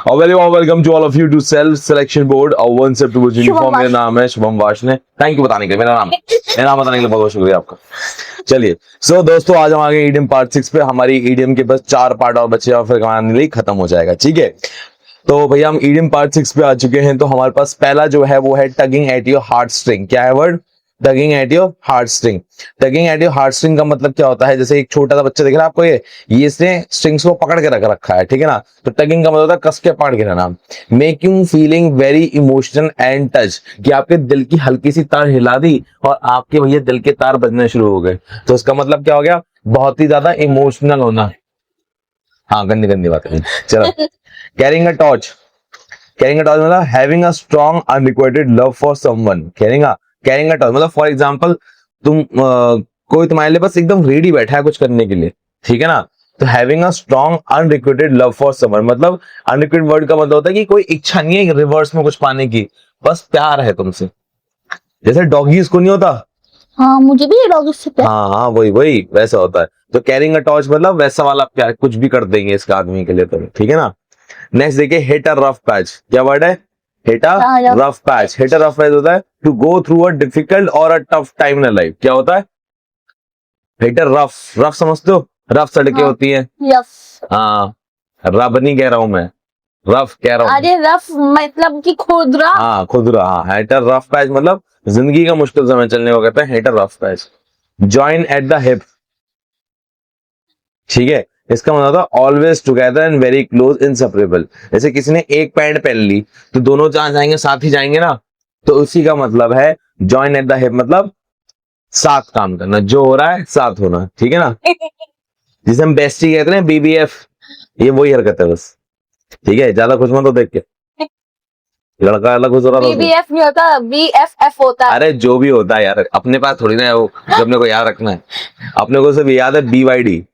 Welcome to all of you to self selection board और one step towards uniform. मेरा नाम है Shubham Washne. Thank you बताने के लिए। मेरा नाम बताने के लिए बहुत बहुत शुक्रिया आपका। चलिए सो दोस्तों, आज हम आ गए ईडीएम पार्ट 6 पे। हमारी ईडीएम के बस 4 पार्ट और बचे और फिर हमारा लिए खत्म हो जाएगा। ठीक है, तो भैया हम ईडीएम पार्ट 6 पे आ चुके हैं। तो हमारे पास पहला जो है वो है tugging at your heart string. क्या है word? Tugging at your heart string. Tugging at your heart string का मतलब क्या होता है? जैसे एक छोटा सा बच्चा दिख रहा है आपको, ये इसने स्ट्रिंग्स को पकड़ के रख रखा है, ठीक है ना। तो टगिंग का मतलब होता है कस के पकड़ के रहना। Making feeling very emotional and touch, कि आपके दिल की हल्की सी तार हिला दी और आपके भैया दिल के तार बजने शुरू हो गए। तो इसका मतलब क्या हो गया? बहुत ही ज्यादा इमोशनल होना। हाँ, गंदी गंदी बात है। चलो, carrying a torch. Carrying a torch मतलब having a strong unrequited love for someone. Carrying a torch मतलब फॉर एग्जांपल तुम कोई तुम्हारे लिए बस एकदम रेडी बैठा है कुछ करने के लिए, ठीक है ना। तो having a strong unrequited love for someone मतलब अनरिक्वाइटेड वर्ड का मतलब होता है कि कोई इच्छा नहीं है रिवर्स में कुछ पाने की, बस प्यार है तुमसे। जैसे डॉगीज को नहीं होता? हाँ, मुझे भी डॉगीज से प्यार। हाँ, वही वैसा होता है। तो कैरिंग अ टॉर्च मतलब वैसा वाला प्यार, कुछ भी कर देंगे इसका आदमी के लिए तो, ठीक है ना। नेक्स्ट देखिए, हिट अ रफ पैच। क्या वर्ड है? Hit a rough patch. Hit a rough patch होता है to go through a difficult और a tough time in life. क्या होता है? हिट अ रफ समझते हो? रफ सड़कें होती हैं। हाँ, रब नहीं कह रहा हूं मैं, रफ कह रहा हूं। अरे रफ मतलब कि खुरदरा। हाँ, खुदरा। हाँ, हिट अ रफ पैच मतलब जिंदगी का मुश्किल समय चलने को कहते हैं hit a rough patch. Join at the hip, ठीक है। इसका मतलब होता है always together and very close inseparable. जैसे किसी ने एक पैंट पहन ली तो दोनों जहां जाएंगे साथ ही जाएंगे ना, तो उसी का मतलब है जॉइन एट द हिप, मतलब साथ काम करना, जो हो रहा है साथ होना, ठीक है ना। जिसे हम बेस्टी कहते हैं, बीबीएफ, ये वही हरकत है बस, ठीक है। ज्यादा खुश मत हो देख के, लड़का अलग खुश हो रहा था उसमें। बीबीएफ नहीं होता, बीएफएफ होता है। अरे जो भी होता है यार, अपने पास थोड़ी ना है वो जो अपने को याद रखना है। अपने को सिर्फ याद है बीवाईडी।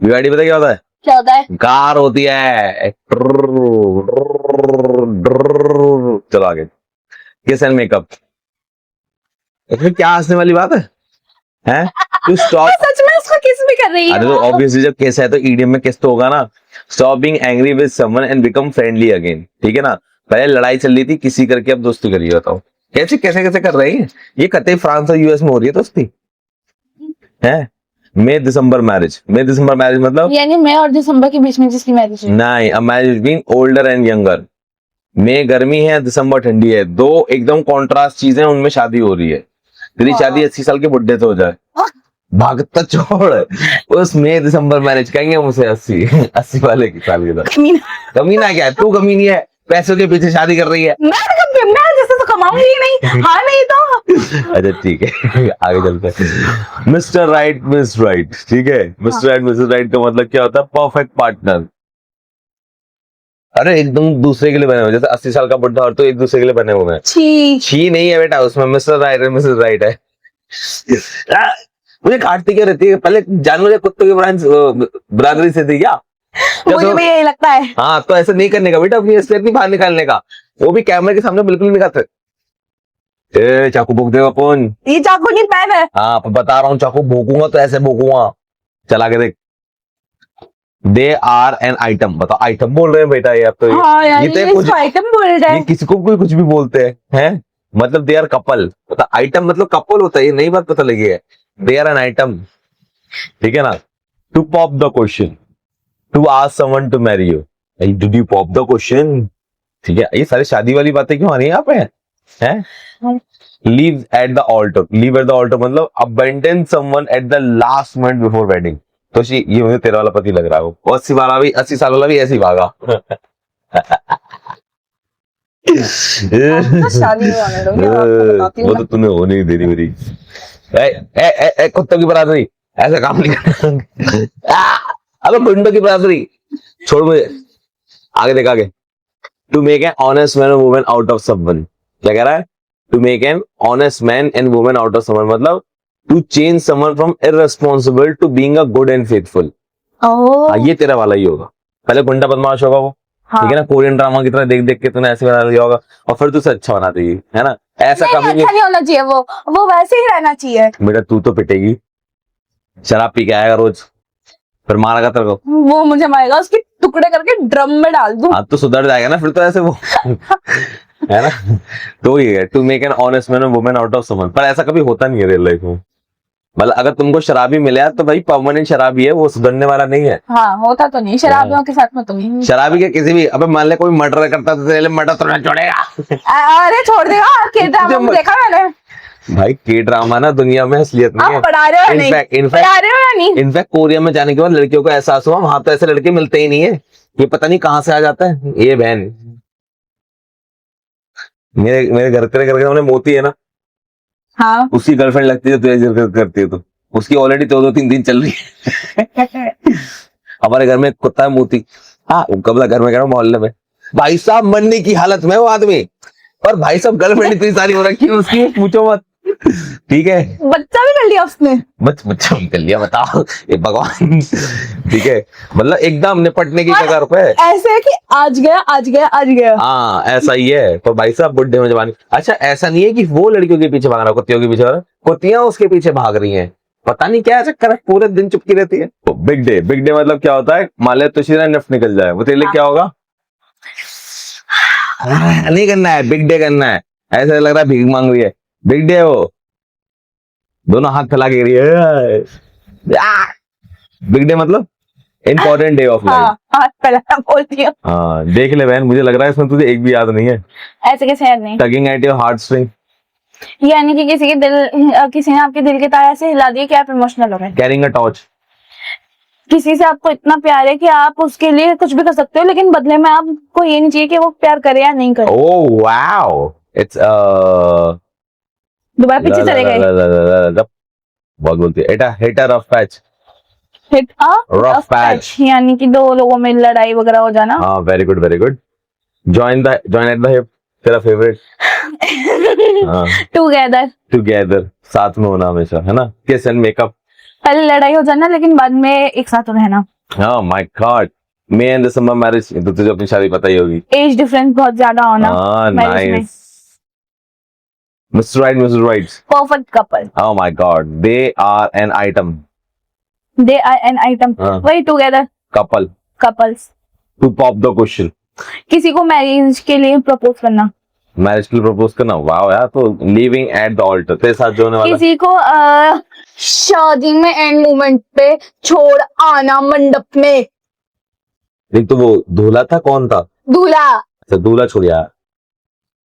बीवाईडी पता क्या होता है? क्या होता है? कार होती है। चलो आगे, किस एंड मेकअप। इसमें क्या हंसने वाली बात है? हैं? To stop. सच में उसको किस भी कर रही है? अरे तो ऑब्वियसली जब किस है तो ईडीएम में किस तो होगा ना। Stop being angry with someone and become friendly again, ठीक है ना। पहले लड़ाई चल रही थी किसी करके, अब दोस्ती करिए। बताओ कैसे कैसे कैसे कर रही है ये? कतई फ्रांस और यूएस में हो रही है दोस्ती है। मई दिसंबर मैरिज। मई दिसंबर मैरिज मतलब यानी मई और दिसंबर के बीच में जिसकी मैरिज है। नहीं, a marriage being older and younger. मई गर्मी है, दिसंबर ठंडी है, दो एकदम कॉन्ट्रास्ट चीजें, उनमें शादी हो रही है। तेरी शादी 80 साल के बुढ़े से हो जाए, भागता छोड़। उस मई दिसंबर मैरिज कहेंगे मुझे 80 वाले की साल के साथ। कमीना क्या है? तू कमीनी है, पैसों के पीछे शादी कर रही है। मैं जैसे तो कमाऊंगी ही नहीं। हाँ नहीं तो। अच्छा ठीक है, आगे चलते हैं। मिस्टर राइट मिस राइट, ठीक है। मिस्टर राइट मिसेस राइट का मतलब क्या होता है? Perfect partner. अरे एकदम दूसरे के लिए बने हुए, जैसे 80 साल का बुढ़ा और तो एक दूसरे के लिए बने हुए हैं। छी नहीं है बेटा उसमें, मिस्टर राइट है मिसेस राइट है। मुझे काटती क्या रहती है? पहले जानवर या कुत्तों की बरादरी से थी क्या? मुझे भी यही लगता है। हाँ, तो ऐसा नहीं करने का बेटा, अपनी हैसियत नहीं बाहर निकालने का, वो भी कैमरे के सामने बिल्कुल नहीं करते। ए चाकू भोंक देगा कौन? ये चाकू नहीं पेन है। हाँ बता रहा हूँ, चाकू भोंकूंगा तो ऐसे भोंकूंगा। चला के देख। They are an item. बताओ, आइटम बोल रहे हैं बेटा ये आप तो। हाँ यार, ये तो ये कुछ आइटम बोल रहा है। ये किसी को कोई कुछ भी बोलते हैं मतलब दे आर कपल। पता आइटम मतलब कपल होता है, ये नई बात पता लगी है। दे आर एन आइटम, ठीक है ना। To pop the question, to ask someone to marry you. Did you pop the question? ठीक है, ये सारी शादी वाली बातें क्यों आ रही है यहाँ पे? हैं? Leave at the altar. Leave at the altar मतलब abandon someone at the last moment before wedding. तो ये मुझे तेरा वाला पति लग रहा है। वो 80 साल वाला भी ऐसे ही भागा। शादी में आने दो, मैं आपको बताती हूँ वो तो तूने होने ही देनी मेरी। कुत्तों की बरादरी ऐसा काम नहीं करना। अबे गुंडों की बरादरी छोड़ मुझे। आगे देख आगे। To make an honest man and woman out of someone. क्या कह रहा है? To make an honest man and woman out of someone मतलब to change someone from irresponsible to being a good and faithful. हाँ, ये तेरा वाला ही होगा। पहले गुंडा बदमाश होगा वो, ठीक है ना, कोरियन ड्रामा की तरह देख देख के तूने ऐसे बना लिया होगा और फिर तुझसे अच्छा बना देगी, है ना। ऐसा कभी अच्छा नहीं होना चाहिए, वो वैसे ही रहना चाहिए। बेटा तू तो पिटेगी, शराब पी के आएगा रोज, फिर मारेगा तेरे को। वो मुझे मारेगा, उसकी टुकड़े करके ड्रम में डाल दूं। हाँ तो सुधर जाएगा ना फिर तो ऐसे वो है ना। तो ये है to make an honest man woman out of someone, पर ऐसा कभी होता नहीं है रियल लाइफ में। मतलब अगर तुमको शराबी मिले तो भाई परमानेंट शराबी है, वो सुधरने वाला नहीं है। हाँ होता तो नहीं, शराबियों के साथ में तो नहीं। शराबी के किसी भी, अबे मान ले कोई मर्डर करता तो तेरे लिए मर्डर तो ना छोड़ेगा। अरे छोड़ देगा, के ड्रामा में देखा मैंने। भाई के ड्रामा ना दुनिया में असलियत नहीं है। आप पढ़ा रहे हो या नहीं? पढ़ा रहे हो या नहीं? इनफैक्ट कोरिया में जाने के बाद लड़कियों को एहसास हुआ वहां तो ऐसे लड़के मिलते ही नहीं है, ये पता नहीं कहाँ से आ जाता है ये बहन। मेरे घर तेरे घर के सामने मोती है ना, हाँ उसकी गर्लफ्रेंड लगती है, तुझे जिक्र करती है तो उसकी ऑलरेडी 2-2-3 दिन चल रही है। हमारे घर में एक कुत्ता है मोती, हाँ कब घर में कह रहा हूँ मोहल्ले में, भाई साहब मरने की हालत में वो आदमी, पर भाई साहब गर्लफ्रेंड इतनी सारी हो रखी है उसकी, पूछो मत। ठीक है, बच्चा भी कर लिया उसने। बच्चा कर लिया, बताओ ये भगवान। ठीक है, मतलब एकदम निपटने की कगार पे। ऐसे है कि आज गया आज गया आज गया। हाँ ऐसा ही है, पर भाई साहब बुढ़े में जवानी। अच्छा ऐसा नहीं है कि वो लड़कियों के पीछे भाग रहा है, कुत्तियों के पीछे भाग रहा है, कुत्तियां उसके पीछे भाग रही हैं, पता नहीं क्या चक्कर है, पूरे दिन चुपकी रहती है। बिग डे, बिग डे मतलब क्या होता है, मान ले तुझे नफ निकल जाए, वो तेरे लिए क्या होगा? नहीं करना है, बिग डे करना है। ऐसा लग रहा है भीख मांग रही है, बिग डे वो दोनों हाथ फैला के रही है। बिग डे मतलब इम्पोर्टेंट डे ऑफ लाइफ। हाँ पहला बोलती हूँ। हाँ देख ले बहन, मुझे लग रहा है इसमें तुझे एक भी याद नहीं है। ऐसे कैसे याद नहीं? Tugging at your heart string, यानी कि किसी ने आपके दिल के तार से हिला दिए कि आप इमोशनल हो गए। कैरिंग अ टॉर्च, किसी से आपको इतना प्यार है कि आप उसके लिए कुछ भी कर सकते हो, लेकिन बदले में आपको ये नहीं चाहिए कि वो प्यार करे या नहीं करे। ओह वाओ, इट्स दोबारा पीछे चले गए। बहुत बोलती है, hit a rough patch, hit a rough patch, यानी कि दो लोगों में लड़ाई वगैरह हो जाना। हाँ very good very good. Join at the hip, तेरा फेवरेट। हाँ टुगेदर, टुगेदर, साथ में होना हमेशा, है ना। किस एंड मेकअप, पहले लड़ाई हो जाना लेकिन बाद में एक साथ रहना। हाँ my God, may and December marriage, तो तुझे अपनी शादी पता ही होगी। एज डिफरेंस बहुत ज्यादा होना। हाँ nice, mister right mister right, perfect couple. Oh my god, they are an item, they are an item, वही together couple, couples. To pop the question, किसी को मैरिज के लिए प्रपोज करना। मैरिज के लिए प्रपोज करना, वाह यार, तो लिविंग एट द ऑल्टर, तेरे साथ जो होने वाला। किसी को शादी में एंड मोमेंट पे छोड़ आना मंडप में। देख तो वो दूल्हा था, कौन था? दूल्हा। अच्छा दूल्हा छोड़ यार,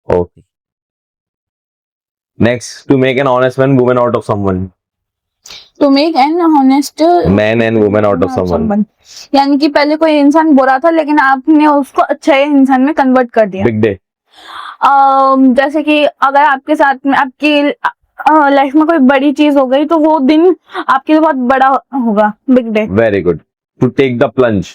okay. Next, to make an honest man woman out of someone, to make an honest man and woman out of someone, यानी कि पहले कोई इंसान बुरा था लेकिन आपने उसको अच्छे इंसान में कन्वर्ट कर दिया। बिग डे, जैसे कि अगर आपके साथ में आपकी लाइफ में कोई बड़ी चीज हो गई तो वो दिन आपके लिए बहुत बड़ा होगा। Big day. Very good. To take the plunge,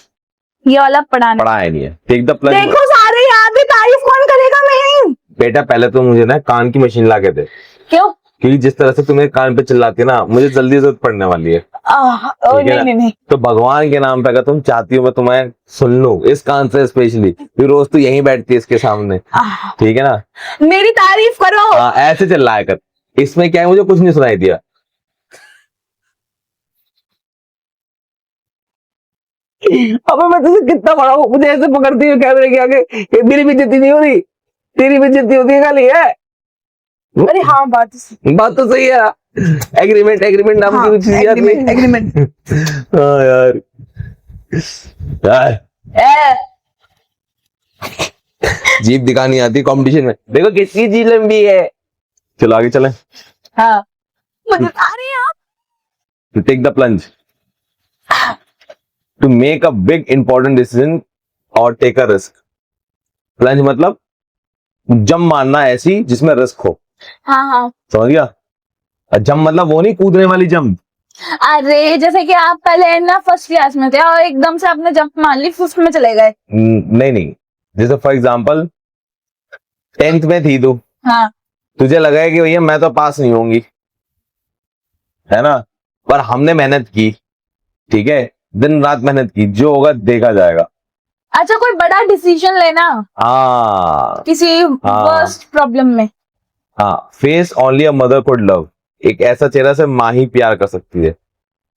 ये वाला पढ़ाना पढ़ा है नहीं है, टेक द प्लंज। देखो सारे याद है, तारीफ कौन करेगा मेरी? बेटा पहले तो मुझे ना कान की मशीन ला के दे, क्यों? क्योंकि जिस तरह से तुम्हें कान पे चिल्लाती है ना, मुझे जल्दी जरूरत पड़ने वाली है। ठीक है ना? नहीं तो भगवान के नाम पे अगर तुम चाहती हो मैं तुम्हें सुन लूं इस कान से स्पेशली, फिर रोज तू यहीं बैठती है इसके सामने, ठीक है ना। मेरी तारीफ करो। हाँ ऐसे चिल्लाया कर, इसमें क्या है, मुझे कुछ नहीं सुनाई दिया। अबे मैं तुझे कितना बड़ा हूँ, मुझे ऐसे पकड़ती है कैमरे के आगे, मेरी बेइज्जती नहीं हो रही, तेरी बेइज्जती होती है खाली है। अरे हाँ बात तो सही है। एग्रीमेंट, एग्रीमेंट नाम की कुछ चीज आती है। एग्रीमेंट। हाँ यार जीप दिखानी आती कंपटीशन में, देखो किसकी जीप लंबी है। चलो आगे चलें। हाँ मुझे सारे याद। To take the plunge, to make a big important decision और टेक अ रिस्क। प्लंज मतलब जंप मारना ऐसी जिसमें रिस्क हो। हाँ हाँ समझ गया? जंप मतलब वो नहीं कूदने वाली जंप। अरे जैसे कि आप पहले ना फर्स्ट क्लास में थे और एकदम से आपने जंप मार ली, फिफ्थ में चले गए। नहीं, जैसे फॉर एग्जांपल 10th में थी तू, हाँ तुझे लगा है कि भैया मैं तो पास नहीं होंगी, है ना, पर हमने मेहनत की, ठीक है, दिन रात मेहनत की, जो होगा देखा जाएगा। अच्छा कोई बड़ा डिसीजन लेना किसी वर्स्ट प्रॉब्लम में। हाँ, face only a mother could love, एक ऐसा चेहरा से माँ ही प्यार कर सकती है।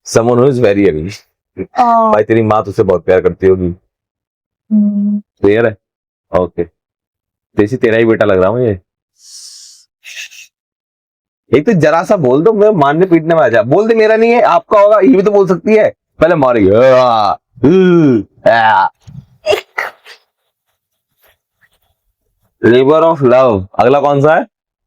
Someone who is very ugly, भाई तेरी माँ तुझसे बहुत प्यार करती होगी, क्लियर है? ओके, तेजी तेरा ही बेटा लग रहा हूँ ये। एक तो जरा सा बोल दो, मैं मारने पीटने में आ जा। बोल दे मेरा नहीं है आपका होगा, ये भी तो बोल सकती है। पहले मारेगी। लेबर ऑफ लव, अगला कौन सा है?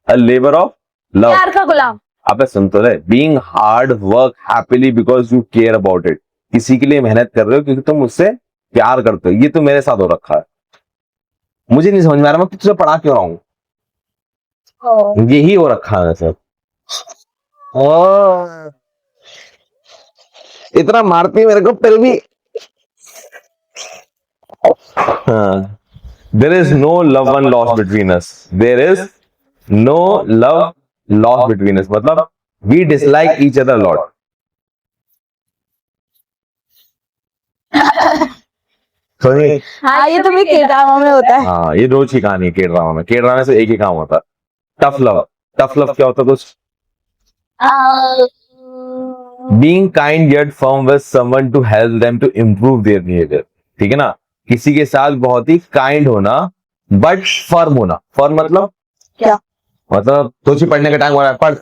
Labour of love. प्यार का गुलाम। अबे सुन तो ले, being hard work happily because you care about it. किसी के लिए मेहनत कर रहे हो क्योंकि तुम उससे प्यार करते हो। ये तो मेरे साथ हो रखा है, मुझे नहीं समझ में आ रहा मैं तुझे पढ़ा क्यों रहा हूँ। यही हो रखा है सब। इतना मारती है मेरे को फिर भी। There is no love one lost between us. There is no love lost between us, मतलब we dislike each other lot. हाँ, ये तो भी K-ड्रामा में होता है। हाँ, ये रोज की कहानी है के-ड्रामा में। के-ड्रामा से एक ही काम होता है, टफ लव। टफ लव क्या होता है दोस्त? Being kind yet firm with someone to help them to improve their behavior। ठीक है ना, किसी के साथ बहुत ही काइंड होना बट फर्म होना। फर्म मतलब क्या? मतलब तुझे पढ़ने का टाइम हो रहा है, पढ़।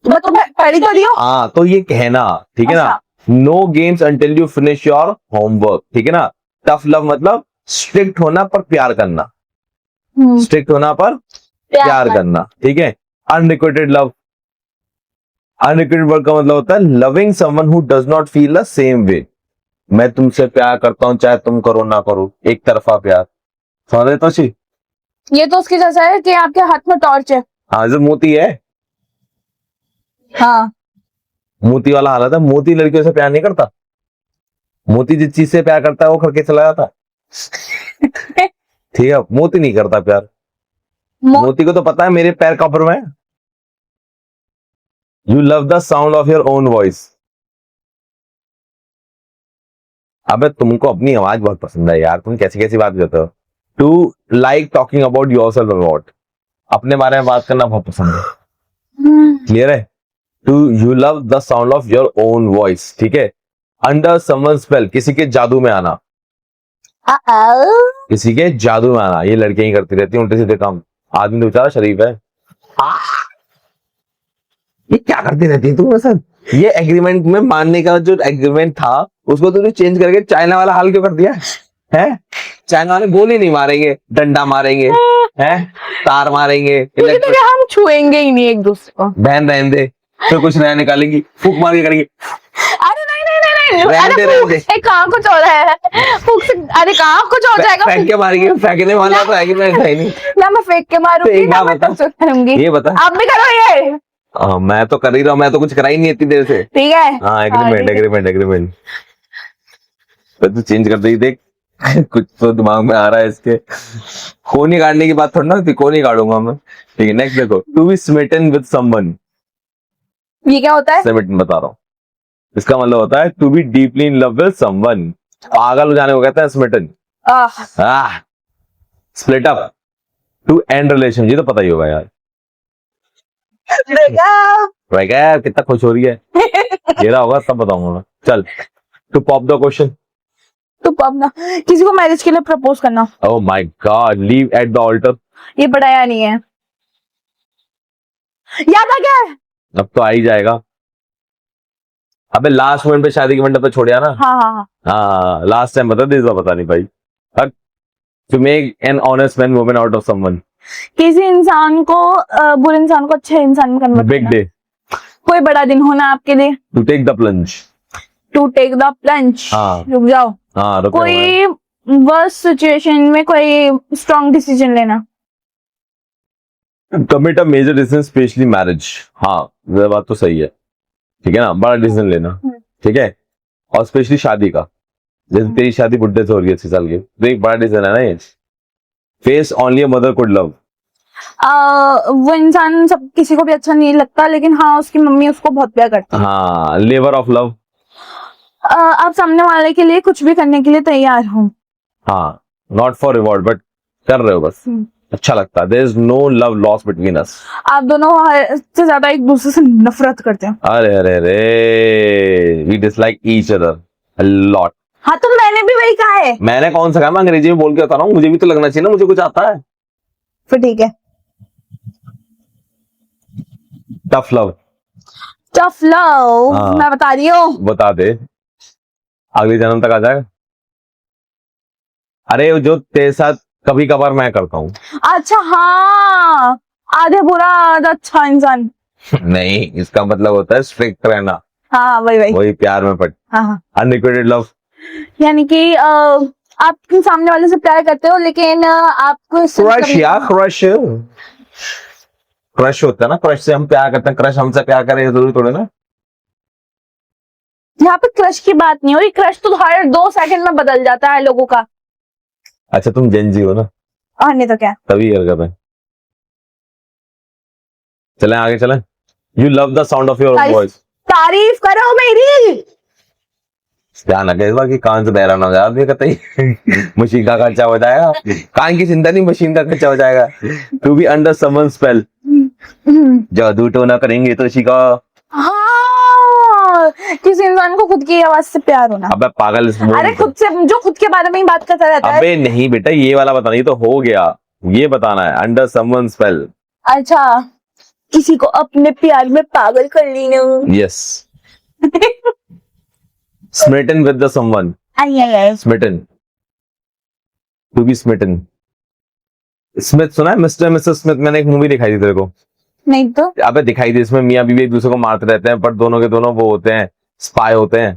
मैं तो पढ़ी तो रही हूँ। हाँ, तो ये कहना, ठीक है ना। Know games until you finish your homework, ठीक है ना। टफ लव मतलब स्ट्रिक्ट होना पर प्यार करना। स्ट्रिक्ट होना पर प्यार करना, ठीक है। अनरिक्वेटेड लव, अनरिक्वेटेड वर्ड का मतलब होता है loving someone who does not feel the same way. मैं तुमसे प्यार करता हूं चाहे तुम करो ना करो, एक तरफा प्यार। समझ रहे तो? ये तो उसके जैसा है कि आपके हाथ में टॉर्च है। हाँ, जो मोती है। हाँ, मोती वाला हालत है। मोती लड़कियों से प्यार नहीं करता। मोती जिस चीज से प्यार करता है वो करके चला जाता है। ठीक है, मोती नहीं करता प्यार। मोती को तो पता है मेरे पैर कब्र में। You love the sound of your own voice. अबे तुमको अपनी आवाज बहुत पसंद है यार, तुम कैसी कैसी बात करते हो। To like talking about yourself about, अपने बारे में बात करना बहुत पसंद है। क्लियर है? To you love the sound of your own voice, ठीक है। अंडर समवन स्पेल, किसी के जादू में आना। किसी के जादू में आना, ये लड़कियां ही करती रहती है उल्टे सीधे काम। आदमी तो बेचारा शरीफ है। ये क्या करती रहती है तुम? सर, ये एग्रीमेंट में मानने का जो एग्रीमेंट था उसको तुमने चेंज करके चाइना वाला हाल क्यों कर दिया है? चाइना वाले गोली नहीं मारेंगे, डंडा मारेंगे, हैं, तार मारेंगे, तो हम छुएंगे ही नहीं एक दूसरे को। बहन रहने दे, तो कुछ नया निकालेंगी, फूक मार के करेंगे। अरे नहीं, रहने दे। कहाँ कुछ हो रहा है फूक से? अरे कहाँ कुछ हो जाएगा? फेंक के मारेंगे, फेंकने वाला तो एग्रीमेंट है नहीं ना। मैं फेंक के मारूंगी ना, मैं कुछ करूंगी। ये बता, आप भी करो ये। मैं तो कर ही रहा हूँ, मैं तो कुछ करा ही नहीं इतनी देर से। ठीक है। हाँ, एग्रीमेंट। तू चेंज कर दी, देख कुछ तो दिमाग में आ रहा है इसके। कोनी काटने की बात थोड़ी ना, कोनी काटूंगा मैं। ठीक है, नेक्स्ट देखो। To be smitten with someone, ये क्या होता है? स्मिटन बता रहा हूँ, इसका मतलब होता है to be deeply in love with someone. पागल हो जाने को कहते हैं smitten. Split up, to end relation, ये तो पता ही होगा यार। ब्रेकअप, कितना खुश हो रही है। ये रहा होगा तब बताऊंगा मैं। चल, टू पॉप द क्वेश्चन। तो अब ना किसी को मैरिज के लिए प्रपोज करना। Oh my god, leave at the altar. ये पढ़ाया नहीं है, याद आ गया है। अब तो आ ही जाएगा। अबे लास्ट मोमेंट पे शादी के मंडप पे छोड़िया ना। हाँ, लास्ट टाइम बता दे, पता नहीं भाई। To make an honest man woman out of someone, किसी इंसान को बुरे इंसान को अच्छे इंसान में कन्वर्ट बिग करना। डे, कोई बड़ा दिन होना आपके लिए। To take the plunge, to take the plunge. हाँ। रुक जाओ। हाँ, रुको। कोई वर्स्ट सिचुएशन में कोई स्ट्रॉन्ग डिसीजन लेना। Commit a major decision specially marriage. हाँ, ये बात तो सही है, ठीक है ना, बड़ा डिसीजन लेना, ठीक है। और स्पेशली शादी का, जैसे तेरी शादी बुढ़े से हो रही है 80 साल की, तो एक बड़ा डिसीजन है ना ये। Face only a mother could love, वो इंसान सब किसी को भी अच्छा नहीं लगता, लेकिन हाँ उसकी मम्मी उसको बहुत प्यार करती है। हाँ, लेबर ऑफ लव, आप सामने वाले के लिए कुछ भी करने के लिए तैयार हो। हाँ, नॉट फॉर रिवॉर्ड बट कर रहे हो बस, अच्छा लगता है। There is no love lost between us. आप दोनों से ज्यादा एक दूसरे से नफरत करते हैं। अरे we dislike each other a lot. हाँ तो मैंने भी वही कहा है। मैंने कौन सा कहा, मैं अंग्रेजी में बोल के बता रहा हूँ, मुझे भी तो लगना चाहिए ना, मुझे कुछ आता है। फिर ठीक है। Tough love. टफ लव हाँ। मैं बता रही हूँ। बता दे, अगले जन्म तक आ जाएगा। अरे जो तेरे साथ कभी कभार मैं करता हूँ। अच्छा हाँ, आधे बुरा आधा अच्छा इंसान। नहीं, इसका मतलब होता है स्ट्रिक्ट रहना, हाँ वही वही। वही प्यार में पट। हाँ हाँ, अनरिक्वेटेड लव। यानी कि आप सामने वाले से प्यार करते हो लेकिन आपको इससे क्रश कभी- या क्रश, क्रश होता है ना, क्रश से हम प्यार करते हैं, क्रश हमसे प्यार करे जरूरी थोड़े ना। यहाँ पे क्रश की बात नहीं हो रही, क्रश तो हर 2 सेकंड में बदल जाता है लोगों का। अच्छा तुम जेनजी हो ना, और नहीं तो क्या। तभी हरकत है। चलें आगे चलें। You love the sound of your voice. तारीफ करो मेरी। ध्यान रखे इस बार की कान से बहरा ना हो जाए कतई। मशीन का खर्चा हो जाएगा, कान की चिंता नहीं, मशीन का खर्चा हो जाएगा। To be under someone spell, जादू टोना करेंगे तो शिका। हाँ, किसी इंसान को खुद की आवाज से प्यार होना। अबे पागल, अरे खुद से, जो खुद के बारे में ही बात करता रहता है। अबे नहीं बेटा, ये वाला बताना, ये तो हो गया, ये बताना है अंडर समवन स्पेल। अच्छा, किसी को अपने प्यार में पागल कर लेना। Yes. Smitten with the someone. I I I. Smitten, to be smitten. Smith सुना है, मिस्टर मिसेस स्मिथ? मैंने एक मूवी दिखाई थी तेरे को। नहीं तो अबे दिखाई थी, इसमें मियां बीवी एक दूसरे को मारते रहते हैं, पर दोनों के दोनों वो होते हैं, स्पाई होते हैं।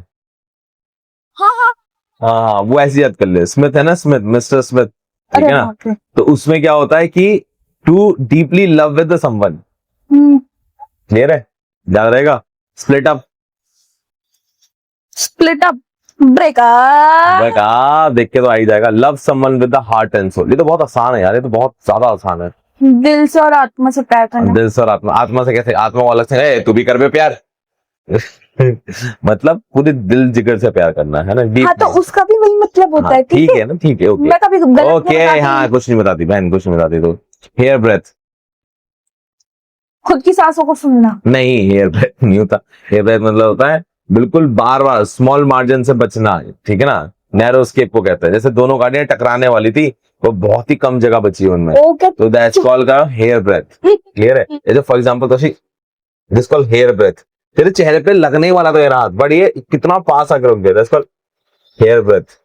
हाँ हाँ। हाँ वो ऐसी याद कर ले, स्मिथ है ना, स्मिथ, मिस्टर स्मिथ, ठीक है ना। तो उसमें क्या होता है कि to deeply love with someone, clear है, याद रहेगा। Split up, split up, breakup, देख के तो आ ही जाएगा। Love someone with the heart and soul, ये तो बहुत आसान है यार, ये तो बहुत ज्यादा आसान है। दिल से और आत्मा से प्यार करना। दिल से और आत्मा, आत्मा से कैसे? आत्मा को अलग से है, तू भी कर बे प्यार। मतलब पूरे दिल जिगर से प्यार करना है ना, डीप। हाँ तो उसका भी वही मतलब होता है। ठीक है ना, ठीक है, ओके मैं कभी गलत नहीं ओके। बताती। हाँ कुछ नहीं बताती बहन, कुछ नहीं बताती। तो हेयर ब्रेथ, खुद की सांसों को सुनना। नहीं हेयर ब्रेथ नहीं होता। हेयर ब्रेथ मतलब होता है बिल्कुल बार बार स्मॉल मार्जिन से बचना, ठीक है ना। नैरो स्केप को कहते हैं, जैसे दोनों गाड़ियां टकराने वाली थी, वो बहुत ही कम जगह बची उनमें, ओके, तो दैट्स कॉल्ड का हेयर ब्रेथ, क्लियर है। जैसे फॉर एग्जांपल तोशी, दिस कॉल्ड हेयर ब्रेथ। तेरे चेहरे पे लगने वाला तो ये हाथ, बट ये कितना पास आकर रुक गया, दैट्स कॉल्ड हेयर ब्रेथ,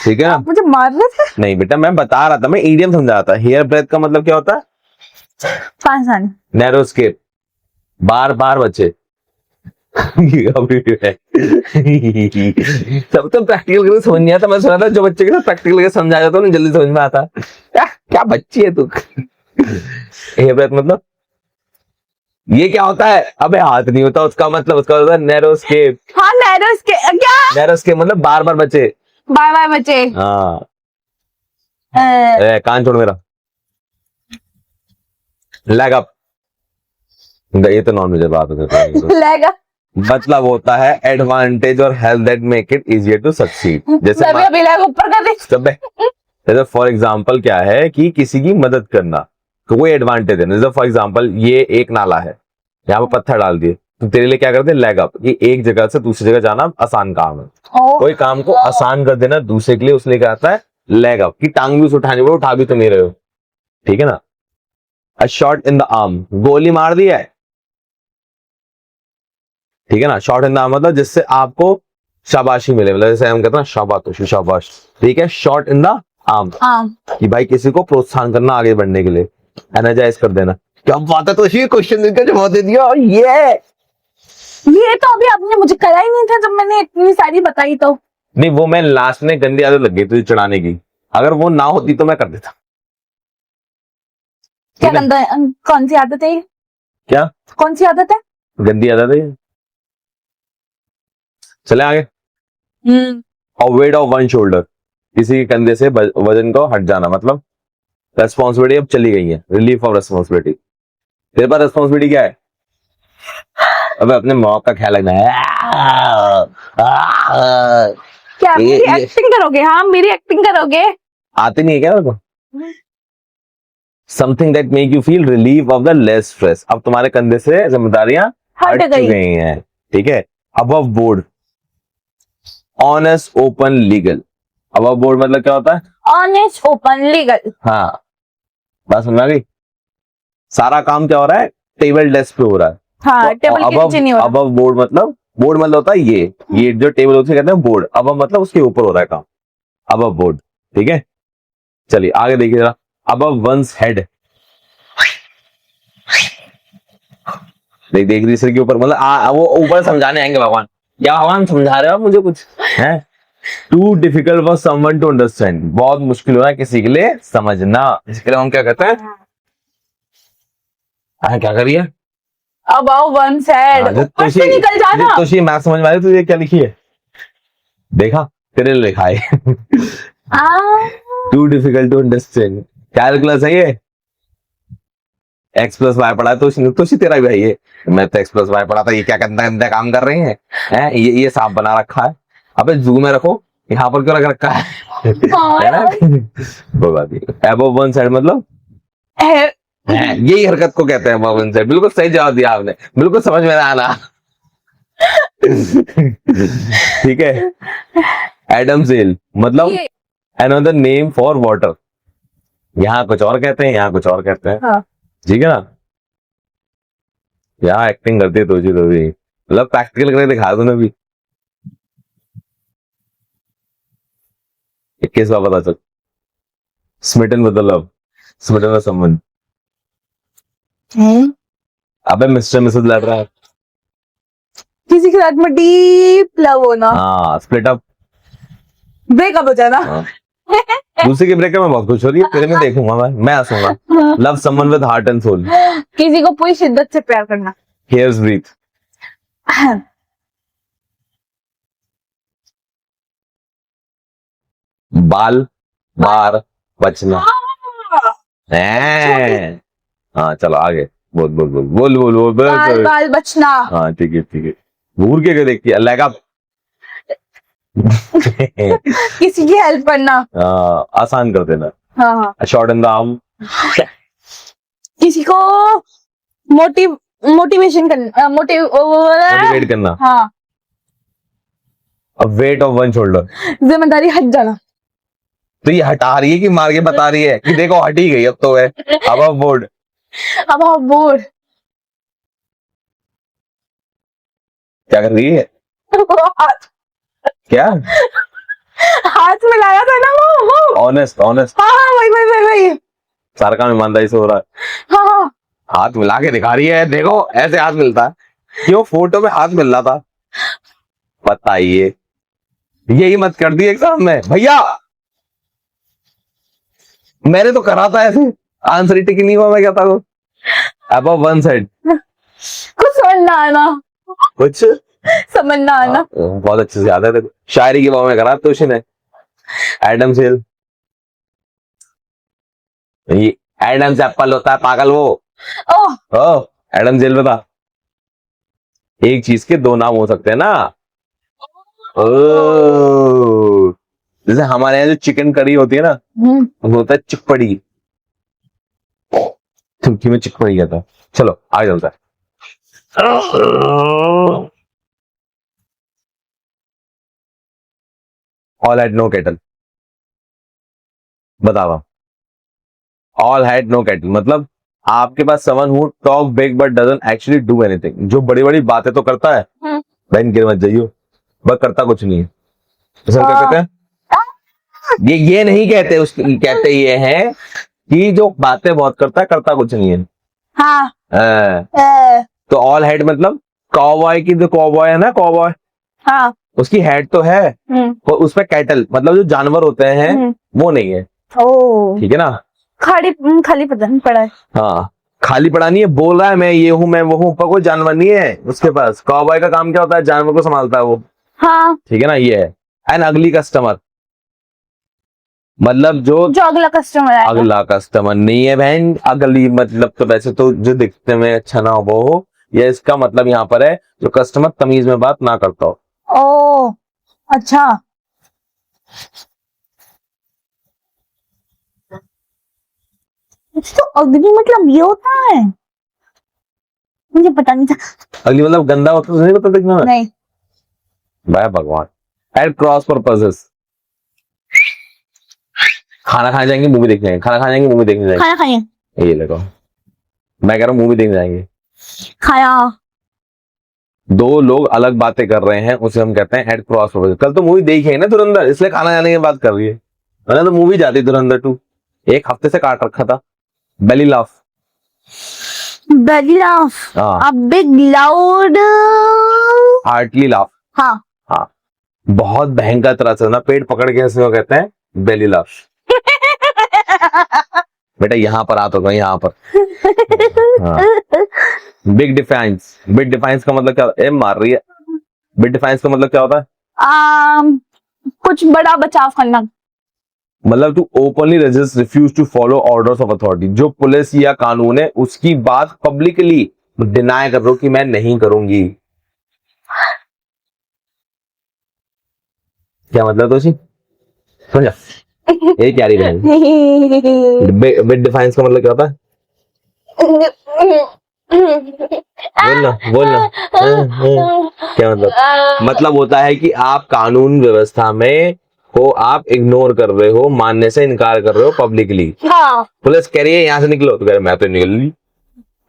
ठीक है ना। आप मुझे मार रहे थे। नहीं बेटा, मैं बता रहा था, मैं ईडियम समझा रहा था। हेयर ब्रेथ का मतलब क्या होता है? पासान। नैरो स्केप, बार बार बचे। सब तो प्रैक्टिकल करके समझ नहीं आता, मैं सुना था जो बच्चे के साथ प्रैक्टिकल करके समझा जाता है जल्दी समझ में आता। क्या बच्ची है तू। हेयर ब्रेथ मतलब ये क्या होता है? अबे हाथ नहीं होता उसका मतलब, उसका होता है नैरो स्केप। हाँ नैरो स्केप, क्या नैरो स्केप मतलब बार बार बचे। बाय बाय बचे। हाँ अ, कान छोड़ मेरा। लेग अप, ये तो नॉन मेजर बात है। लेगा। मतलब होता है एडवांटेज और help that make it easier to succeed. जैसे मैं अभी लेग ऊपर कर दी। जैसे फॉर एग्जांपल क्या है कि किसी की मदद करना, तो कोई एडवांटेज है। जैसे फॉर एग्जांपल ये एक नाला है, यहाँ पे पत्थर डाल दिए, तो तेरे लिए क्या करते हैं? लेग अप, ये एक जगह से दूसरी जगह जाना आसान काम है। कोई काम को आसान कर देना दूसरे के लिए, उसलिए क्या आता है? Leg up. की टांग भी उठाने वो उठा भी तो नहीं रहे हो, ठीक है ना। A shot in the arm, गोली मार दी है, ठीक है ना। शॉट इन द आर्म मतलब जिससे आपको शाबाशी मिले, मतलब जैसे हम कहते हैं शाबाश शाबाश, ठीक है। शॉट इन द आर्म कि भाई किसी को प्रोत्साहन करना आगे बढ़ने के लिए, एनर्जाइज कर देना। क्या बात है, तो इसी क्वेश्चन का जवाब दे दिया। ये तो अभी आपने मुझे करा ही नहीं था जब मैंने इतनी सारी बताई तो। नहीं, वो मैं लास्ट में गंदी आदत लग गई तुझे चढ़ाने की, अगर वो ना होती तो मैं कर देता। क्या गंदा, कौन सी आदत है ये? क्या कौन सी आदत है? गंदी आदत है? चले आगे। वेट ऑफ वन शोल्डर, किसी के कंधे से वजन को हट जाना, मतलब रेस्पॉन्सिबिलिटी अब चली गई है, रिलीफ ऑफ रेस्पॉन्सिबिलिटी। तेरे पास रेस्पॉन्सिबिलिटी क्या है? अब अपने मौत का ख्याल रखना है। क्या मेरी एक्टिंग करोगे? हाँ मेरी एक्टिंग करोगे। आती नहीं है क्या मेरे को? Something that make you feel relief of the less stress, अब तुम्हारे कंधे से जिम्मेदारियां हट गई हैं, ठीक है। Above board, honest open legal. अब बोर्ड मतलब क्या होता है? Honest open legal. हाँ, बात समझ आ गई? सारा काम क्या हो रहा है? टेबल डेस्क पे हो रहा है। हाँ, टेबल के नीचे नहीं हो रहा। अब बोर्ड मतलब होता है ये जो टेबल होती है कहते हैं बोर्ड। अब मतलब उसके ऊपर हो रहा है काम। अब बोर्ड, ठीक है। चलिए आगे देखिए जरा। अब वंस हेड, देख रही सर के ऊपर, मतलब वो ऊपर समझाने आएंगे भगवान। या भगवान समझा रहे हो आप मुझे कुछ है? Too difficult for someone to understand, बहुत मुश्किल हो रहा है किसी के लिए समझना। इसके लिए हम क्या कहते हैं? क्या करिए? अबाउ वन साइड, ऊपर से निकल जाना। तो ये मैथ समझ में आ रही, तुझे क्या लिखी है? देखा, तेरे लिए लिखा है। Too difficult to understand, calculus है ये। एक्स प्लस वाई पढ़ा तो तेरा भी है ये। मैं तो एक्स प्लस वाई पढ़ा था, ये क्या गंदा काम कर रहे हैं? ये सांप बना रखा है। अबे जू में रखो, यहाँ पर क्यों रख रखा है? है ना? कोई बात नहीं। अबव वन साइड मतलब यही हरकत को कहते हैं अबव वन साइड। बिल्कुल सही जवाब दिया आपने, बिल्कुल समझ में आना। ठीक है। एडम सेल मतलब अनदर नेम फॉर वाटर। यहाँ कुछ और कहते हैं, यहाँ कुछ और कहते हैं। हाँ। ठीक है ना? यहाँ एक्टिंग करती है तो भी मतलब प्रैक्टिकल करके दिखा दो ना भी। 21 बार पता चल। Smitten with love, smitten with someone. अबे मिस्टर मिसेस लड़ रहा है। किसी के साथ में डीप लव होना। हाँ, स्प्लिट अप, ब्रेकअप हो जाना। हाँ। दूसरे के ब्रेकअप में बहुत खुश हो रही है, तेरे में देखूंगा मैं हंसूंगा। Love someone with heart and soul, किसी को पूरी शिद्दत से प्यार करना। हेयर्स ब्रीथ, बाल बार बचना। हाँ चलो आगे, बोल बोल बोल बोल बोल बोल बाल बाल बचना। हाँ ठीक है ठीक है। घूर के देखती है लेग अप। किसी की हेल्प करना। आसान कर देना। हाँ। शॉर्ट इन द आर्म, किसी को मोटिवेशन करना, मोटिवेट करना। हाँ। वेट ऑफ वन शोल्डर, जिम्मेदारी हट जाना। तो ये हटा रही है कि मार के बता रही है कि देखो हट ही गई अब तो है। अब बोर्ड, अब बोर्ड क्या कर रही है? क्या हाथ में लाया था ना वो ऑनेस्ट ऑनेस्ट। हाँ वही सारा काम ईमानदारी से हो रहा है। हाँ। हाथ मिला के दिखा रही है, देखो ऐसे हाथ मिलता है। क्यों फोटो में हाथ मिल रहा था? बताइए, यही मत कर दी एग्जाम में भैया। मैंने तो करा था ऐसे, आंसर ही टिक नहीं हुआ। मैं क्या था वो अबव वन साइड, कुछ समझना आना, कुछ समझना आना। बहुत अच्छे से याद है देखो। शायरी की बात में करा तो उसने एडम सेल। ये एडम से एप्पल होता है पागल वो। ओ एडम जेल बता, एक चीज के दो नाम हो सकते हैं ना। ओ जैसे हमारे यहाँ जो चिकन करी होती है ना, वो होता है चिकपड़ी। तुर्की में चिकपड़ी कहता है। चलो आगे चलता है। ऑल हैड नो कैटल, बताओ। ऑल हैड नो कैटल मतलब आपके पास someone who talk big but doesn't actually do anything, जो बड़ी बड़ी बातें तो करता है, बहन गिर मत जाइयो, बस करता कुछ नहीं है। तो सर क्या कहते हैं? ये नहीं कहते, उसकी कहते ये हैं कि जो बातें बहुत करता है करता कुछ नहीं है। हाँ। तो ऑल हेड मतलब कॉबॉय की, जो कॉबॉय है ना कॉबॉय, हाँ। उसकी हेड तो है और उस पे कैटल मतलब जो जानवर होते हैं वो नहीं है। ठीक है ना? खाली पड़ा है। हाँ खाली पड़ा नहीं है, बोल रहा है मैं ये हूँ मैं वो हूँ, पर कोई जानवर नहीं है उसके पास। कॉबॉय का काम क्या होता है? जानवर को संभालता है वो। हाँ। ठीक है ना? ये है। एन अगली कस्टमर मतलब जो अगला कस्टमर है। अगला कस्टमर नहीं है बहन। अगली मतलब तो वैसे तो जो दिखने में अच्छा ना हो वो हो, या इसका मतलब यहाँ पर है जो कस्टमर तमीज में बात ना करता हो। ओ अच्छा। तो अग्नि मतलब ये होता है, मुझे पता नहीं था। अगली मतलब गंदा होता तो नहीं पता दिखने में? नहीं भाई भगवान, एट क्रॉस पर्पसेस। खाना खाने जाएंगे, मूवी देखने जाएंगे, खाना खाने जाएंगे, मूवी देखने जाएंगे। खाना खाएं। ये देखो, मैं कह रहा हूँ मूवी देखने जाएंगे। खाया। दो लोग अलग बातें कर रहे हैं, उसे हम कहते हैं एट क्रॉस पर्पसेस। कल तो मूवी देखी है ना धुरंधर, इसलिए खाना जाने की बात कर रही है, वरना तो मूवी जाती धुरंधर 2। एक हफ्ते से काट रखा था। Belly laugh. Belly laugh. हाँ। A big loud. Heartily laugh. हाँ। हाँ, बहुत भयंकर तरह से ना पेट पकड़ के हंसने को कहते हैं बेली लाफ। बेटा यहाँ पर आ तो यहाँ पर। हाँ। Big defines. बिग डिफाइंस का मतलब क्या? ए मार रही है। बिग डिफाइंस का मतलब क्या होता है? कुछ बड़ा बचाव करना। मतलब to openly resist, refuse to follow orders of authority. जो पुलिस या कानून है उसकी बात पब्लिकली डिनाई कर रहे हो कि मैं नहीं करूंगी। क्या मतलब दोषी? समझा? ये प्यारी बहन। बिग डिफाइंस का मतलब क्या होता है? बोलना बोलना। क्या मतलब? मतलब होता है कि आप कानून व्यवस्था में को आप इग्नोर कर रहे हो, मानने से इनकार कर रहे हो पब्लिकली। हाँ। पुलिस कह रही है यहाँ से निकलो, तो कह रहे मैं तो निकल ली।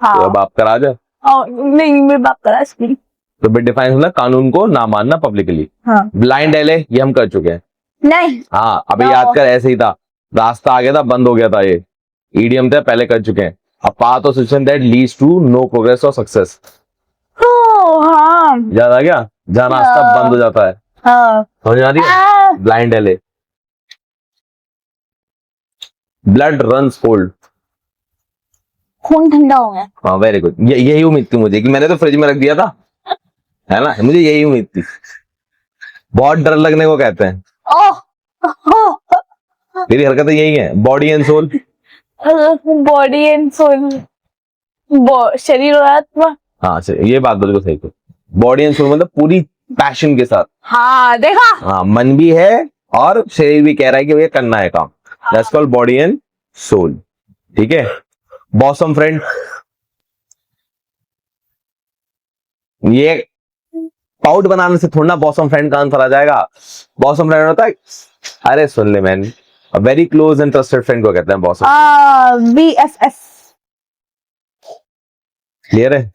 हाँ। तो अब आप करा जा। नहीं, मेरे बाप करा इसकी। तो बिग डिफाइंस मतलब कानून को ना मानना पब्लिकली। हाँ। ब्लाइंड एले ये हम कर चुके हैं। नहीं। हाँ, अभी याद कर, ऐसे ही था, रास्ता आ गया था, बंद हो गया था, ये ईडीएम थे, पहले कर चुके हैं। A path or situation that leads to no progress or success। हाँ। याद आ गया? जहाँ रास्ता बंद हो जाता है। हाँ। समझ आ रही है? ब्लाइंड एले। Blood runs cold. खून ठंडा हो गया। हाँ, वेरी गुड। यही उम्मीद थी मुझे कि मैंने तो फ्रिज में रख दिया था, है ना? मुझे यही उम्मीद थी। बहुत डर लगने को कहते हैं। मेरी हरकतें यही है। Body and soul. Body and soul, शरीर और आत्मा। हाँ, ये बात बिल्कुल सही थी। बॉडी एंड सोल मतलब पूरी पैशन के साथ। हाँ, देखा। हाँ, मन भी है और शरीर भी कह रहा है कि भैया करना है काम। That's called body and soul. ठीक है। बॉसम फ्रेंड, ये पाउट बनाने से थोड़ा ना बॉसम फ्रेंड का आंसर आ जाएगा। बॉसम फ्रेंड होता है, अरे सुन ले man, very close and trusted friend को कहते हैं बॉसम। BFF। क्लियर है?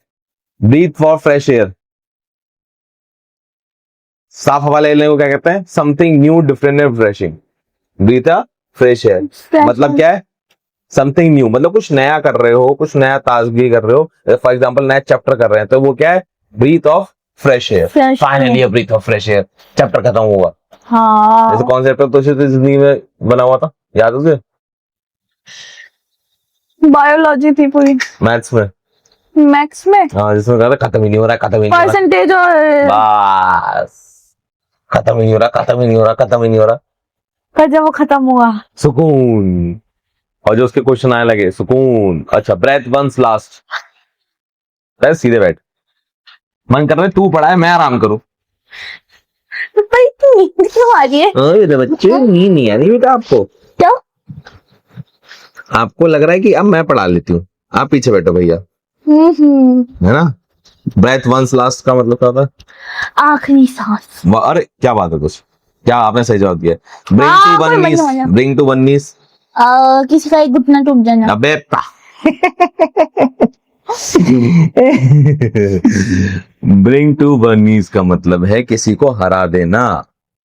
ब्रीथ फॉर फ्रेश एयर, साफ हवा लेने को क्या कहते हैं? Something new, different and refreshing. Breath fresh air मतलब क्या है? समथिंग न्यू, मतलब कुछ नया कर रहे हो, कुछ नया ताजगी कर रहे हो। फॉर एग्जांपल नया चैप्टर कर रहे हैं, तो वो क्या है? Breath of fresh air. Finally breath of fresh air, chapter खत्म हुआ। हाँ। जैसे कौन सा चैप्टर तो जिंदगी में बना हुआ था, याद है तुझे? बायोलॉजी थी पूरी। मैथ्स में। मैथ्स में। हाँ, जिसमें कहा था खत्म ही नहीं हो रहा, खत्म ही नहीं हो रहा। परसेंटेज और बस खत्म ही नहीं हो रहा, खत्म ही नहीं हो रहा, खत्म ही नहीं हो रहा। पर जब वो खत्म हुआ, सुकून। और जो उसके क्वेश्चन आने लगे, सुकून। अच्छा, ब्रेथ वंस लास्ट। सीधे बैठ, मन कर रहा है तू पढ़ा है, मैं आराम करूं। भाई तू नींद क्यों आ रही है? मेरे बच्चे, नींद नहीं आ रही बेटा आपको? क्या? आपको लग रहा है कि अब मैं पढ़ा लेती हूँ, आप पीछे बैठो भैया, है ना? ब्रेथ वंस लास्ट का मतलब क्या होता है? आखिरी सांस। अरे क्या बात है कुछ, क्या आपने सही जवाब दिया। Bring to one knees, bring to one knees. किसी का एक घुटना टूट जाना। अबे ब्रिंग टू वन नीस का मतलब है किसी को हरा देना,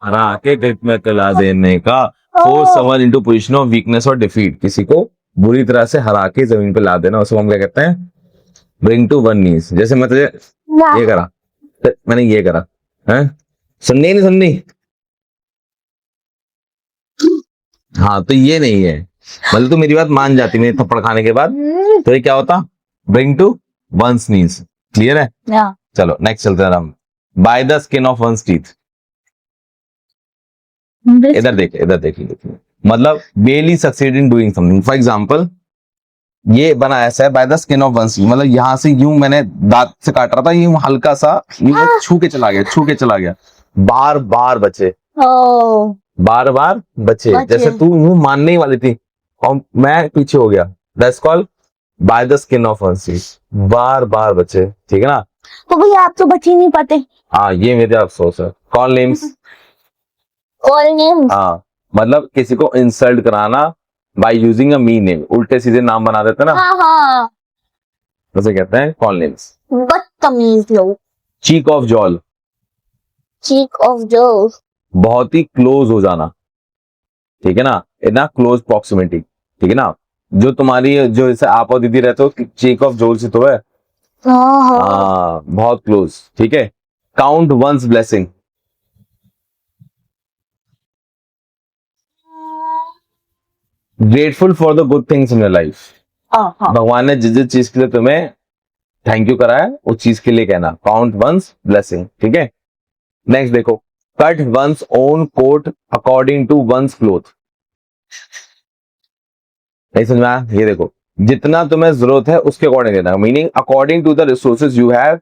हरा के ग्रिप में कला देने का। Force someone into position of weakness और डिफीट, किसी को बुरी तरह से हरा के जमीन पे ला देना, उसको हम क्या कहते हैं? ब्रिंग टू वन नीस। जैसे मैं तुझे ये करा, मैंने ये करा, है सुननी नहीं सुननी? हाँ, तो ये नहीं है, मतलब तू मेरी बात मान जाती मेरे थप्पड़ खाने के बाद, तो ये क्या होता? Bring to one knees. Clear है? चलो नेक्स्ट चलते हैं हम। By the skin of one teeth. इधर देख, इधर देख, मतलब barely succeed in doing something. For example ये बना ऐसा है, by the skin of one teeth, मतलब यहां से यूं मैंने दांत से काट रहा था, यूं हल्का सा यूं छू के चला गया, छू के चला गया, बार बार बचे, बार बार बचे। जैसे तू यूं मानने ही वाली थी और मैं पीछे हो गया, that's called by the skin of one teeth, बार बार बचे। ठीक है ना? तो भैया आप तो बच ही नहीं पाते। हाँ, ये मेरे अफसोस है। Call names. Call name. हाँ, मतलब किसी को इंसल्ट कराना by using a mean name, उल्टे सीधे नाम बना देते ना, हाँ हाँ, उसे कहते हैं कॉल नेम्स। बदतमीज लोग। चीक ऑफ जॉल, चीक ऑफ जो। बहुत ही क्लोज हो जाना, ठीक है ना, इतना क्लोज प्रॉक्सिमिटी, ठीक है ना, जो तुम्हारी जो जैसे आप और दीदी रहते हो, चीक ऑफ जॉल से तो है, हाँ हाँ, हाँ बहुत क्लोज, ठीक है। Count one's blessing, grateful for the good things in your life, हाँ हाँ, भगवान ने जिस जिस चीज के लिए तुम्हें थैंक यू करा है उस चीज के लिए कहना, काउंट वंस ब्लेसिंग, ठीक है। नेक्स्ट देखो, cut one's own coat according to one's cloth, नहीं समझ में आया? ये देखो, जितना तुम्हें जरूरत है उसके अकॉर्डिंग देना, meaning according to the resources you have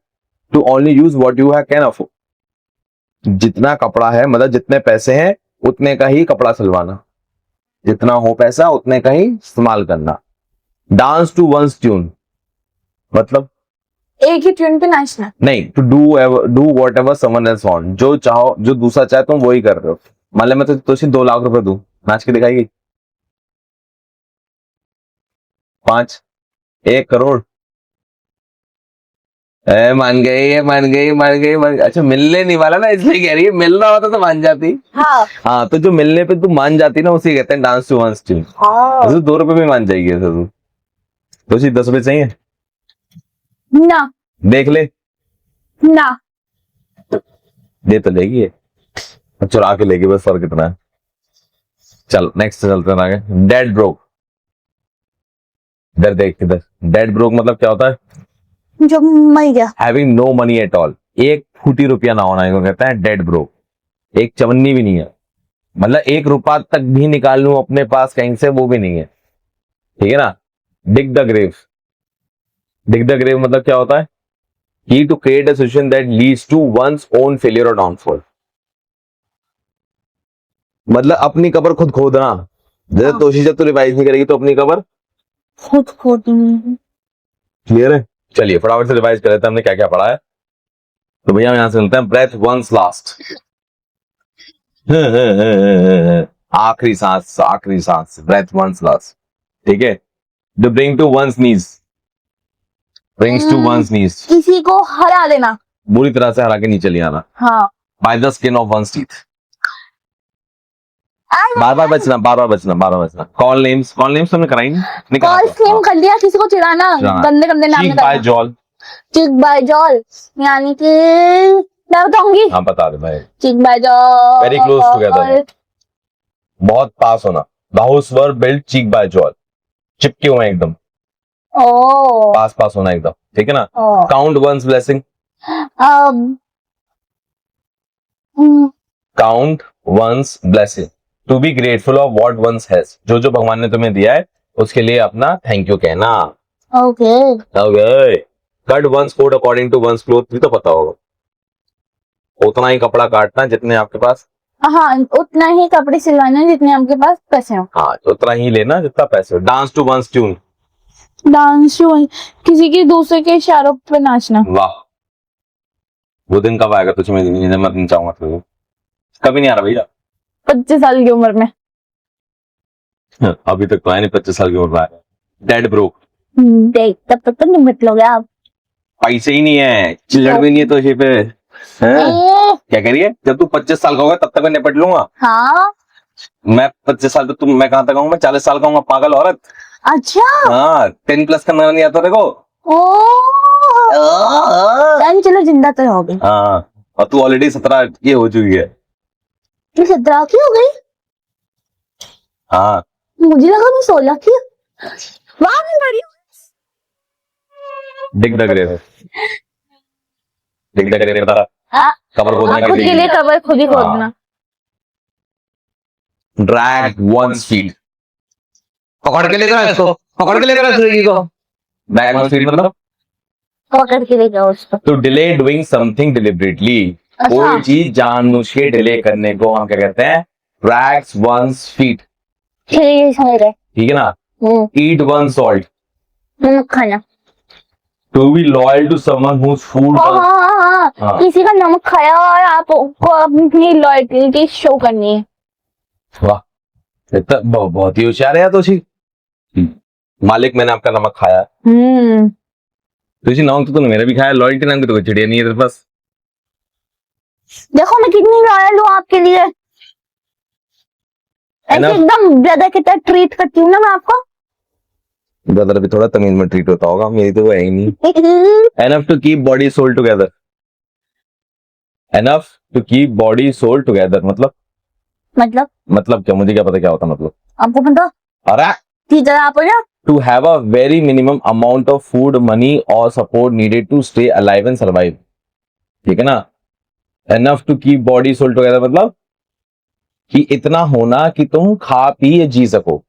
to only use what you have can afford. जितना कपड़ा है, मतलब जितने पैसे हैं उतने का ही कपड़ा सिलवाना, जितना हो पैसा उतने का ही इस्तेमाल करना। डांस टू वंस ट्यून, मतलब एक ही ट्यून पे नाचना। नहीं, to do whatever someone else want, जो चाहो, जो दूसरा चाहे तुम वही कर रहे हो। मान लो मैं तो 2 लाख रुपए दूं, नाच के दिखाएगी? 5, 1 करोड़, मान गई, मान गई, मान गई, मान गई। अच्छा, मिलने नहीं वाला ना, इसलिए कह रही है, मिल रहा होता तो मान जाती। हाँ हाँ, तो जो मिलने पे तू मान जाती ना, उसे कहते हैं डांस टू वंस ट्यून। हाँ, तो 2 रुपए में मान जाएगी ऐसे तो 10 रुपए चाहिए, ना देख ले, ना, दे तो लेगी ये, अब चुरा के लेगी, बस फर्क इतना है। चल नेक्स्ट चलते हैं आगे। डेड ब्रोक, इधर देख, इधर डेड ब्रोक मतलब क्या होता है? जो मर गया। Having no money at all, एक फूटी रुपया ना होना, इनको कहते हैं डेड ब्रोक। एक चवन्नी भी नहीं है, मतलब 1 रुपया तक भी निकाल लूं अपने पास कहीं से, वो भी नहीं है, ठीक है ना। Dig the grave, dig the grave मतलब क्या होता है? He to create a situation that leads to one's own failure और डाउनफॉल, मतलब अपनी कबर खुद खोदना। जैसे हाँ। तोशी जब तू रिवाइज नहीं करेगी तो अपनी कबर, खुद खोदनी। क्लियर है? चलिए फटाफट से रिवाइज कर लेते हैं हमने क्या क्या पढ़ा है। तो भैया यहां से मिलते हैं, ब्रेथ वंस लास्ट, आखिरी सांस, आखिरी सांस, ब्रेथ वंस लास्ट, ठीक है। To bring to one's knees, brings to one's knees, किसी को हरा देना। बुरी तरह से हरा के नीचे ले आना। हाँ, by the skin of one's teeth, बार बार बचना, बार बार बचना, बार बार बचना। कॉल नेम्स, कॉल नेम्स तुमने कराई नहीं करा? कॉल नेम कर लिया, किसी को चिढ़ाना, गंदे गंदे नाम चीक बाय जॉल, चिक बाय जॉल, यानी कि मैं बताऊंगी। हाँ बता दे भाई। Cheek by jowl, very close together, बहुत पास होना। The house were built cheek by jowl, चिपके हुए एकदम, ओ पास पास होना एकदम, ठीक है ना। Count one's blessing, count one's blessing, to be grateful of what one's has, जो जो भगवान ने तुम्हें दिया है उसके लिए अपना थैंक यू कहना। Okay, okay. Cut one's coat according to one's cloth, भी तो पता होगा, उतना ही कपड़ा काटना जितने आपके पास, हाँ उतना ही कपड़े सिलवाना जितने आपके पास पैसे हो। हाँ उतना ही लेना जितना पैसे हो। Dance to one's tune, dance किसी की दूसरे के इशारों पे नाचना। वाह, वो दिन कब आएगा तुझे, मैं चाहूंगा तो कभी नहीं आ रहा भैया। 25 साल की उम्र में। अभी तक तो है नहीं 25 साल की उम्र में। डेड ब्रोक, देख तब तक तो निपट लोगे आप। पैसे ही नहीं है, चिल्लड़ भी नहीं है तो इसी पे क्या कह रही है? जब तू 25 साल का होगा तब तक मैं निपट लूंगा। हाँ मैं 25 साल तक मैं कहां तक आऊंगा? मैं 40 साल का हूँ, पागल औरत। अच्छा, हाँ 10+ का नंबर नहीं आता देखो। चलो जिंदा तो हो गई। हाँ, और तू ऑलरेडी 17 की हो चुकी है। तू 17 की हो गई? हाँ, मुझे लगा मैं 16 की। वाह मैं बड़ी हूँ। Dig the grave, dig the grave बता, हाँ, कबर खोदना खुद के लिए कबर खुद ही खोदना। ड्रैग वंस फीट, पकड़ के लेकर इसको, पकड़ के लेकर लड़की को। ड्रैग वंस फीट मतलब पकड़ के ले जाओ उसको। To delay doing something deliberately, कोई चीज जानबूझ के डिले करने को हम क्या कहते हैं? ड्रैग्स वंस फीट, समझ रहे। ठीक है ना। ईट वन सॉल्ट, नमक खाना। To be loyal to someone whose food, हाँ। किसी का नमक खाया और आपको अपनी लॉयल्टी शो करनी है। वाह, इतना बहुत ही होशियार है यार तोशी। मालिक मैंने आपका नमक खाया। तोशी नमक तो तूने मेरा भी खाया, लॉयल्टी नाम की तो कोई चिड़िया नहीं है तेरे पास। देखो मैं कितनी लॉयल हूँ आपके लिए, ऐसे Enough. एकदम ब्रदर की तरह ट्रीट करती हूँ ना मैं आपको। ब्रदर भी थोड़ा तमीज में ट्रीट होता होगा, मेरी तो वो है ही नहीं। Enough to keep body soul together, enough to keep body soul together मतलब क्या, मुझे क्या पता क्या होता मतलब। आपको पता? अरे टीचर आप हो ना। to have a very minimum amount of food, money or support needed to stay alive and survive, ठीक है ना। enough to keep body soul together मतलब कि इतना होना कि तुम खा पी जी सको।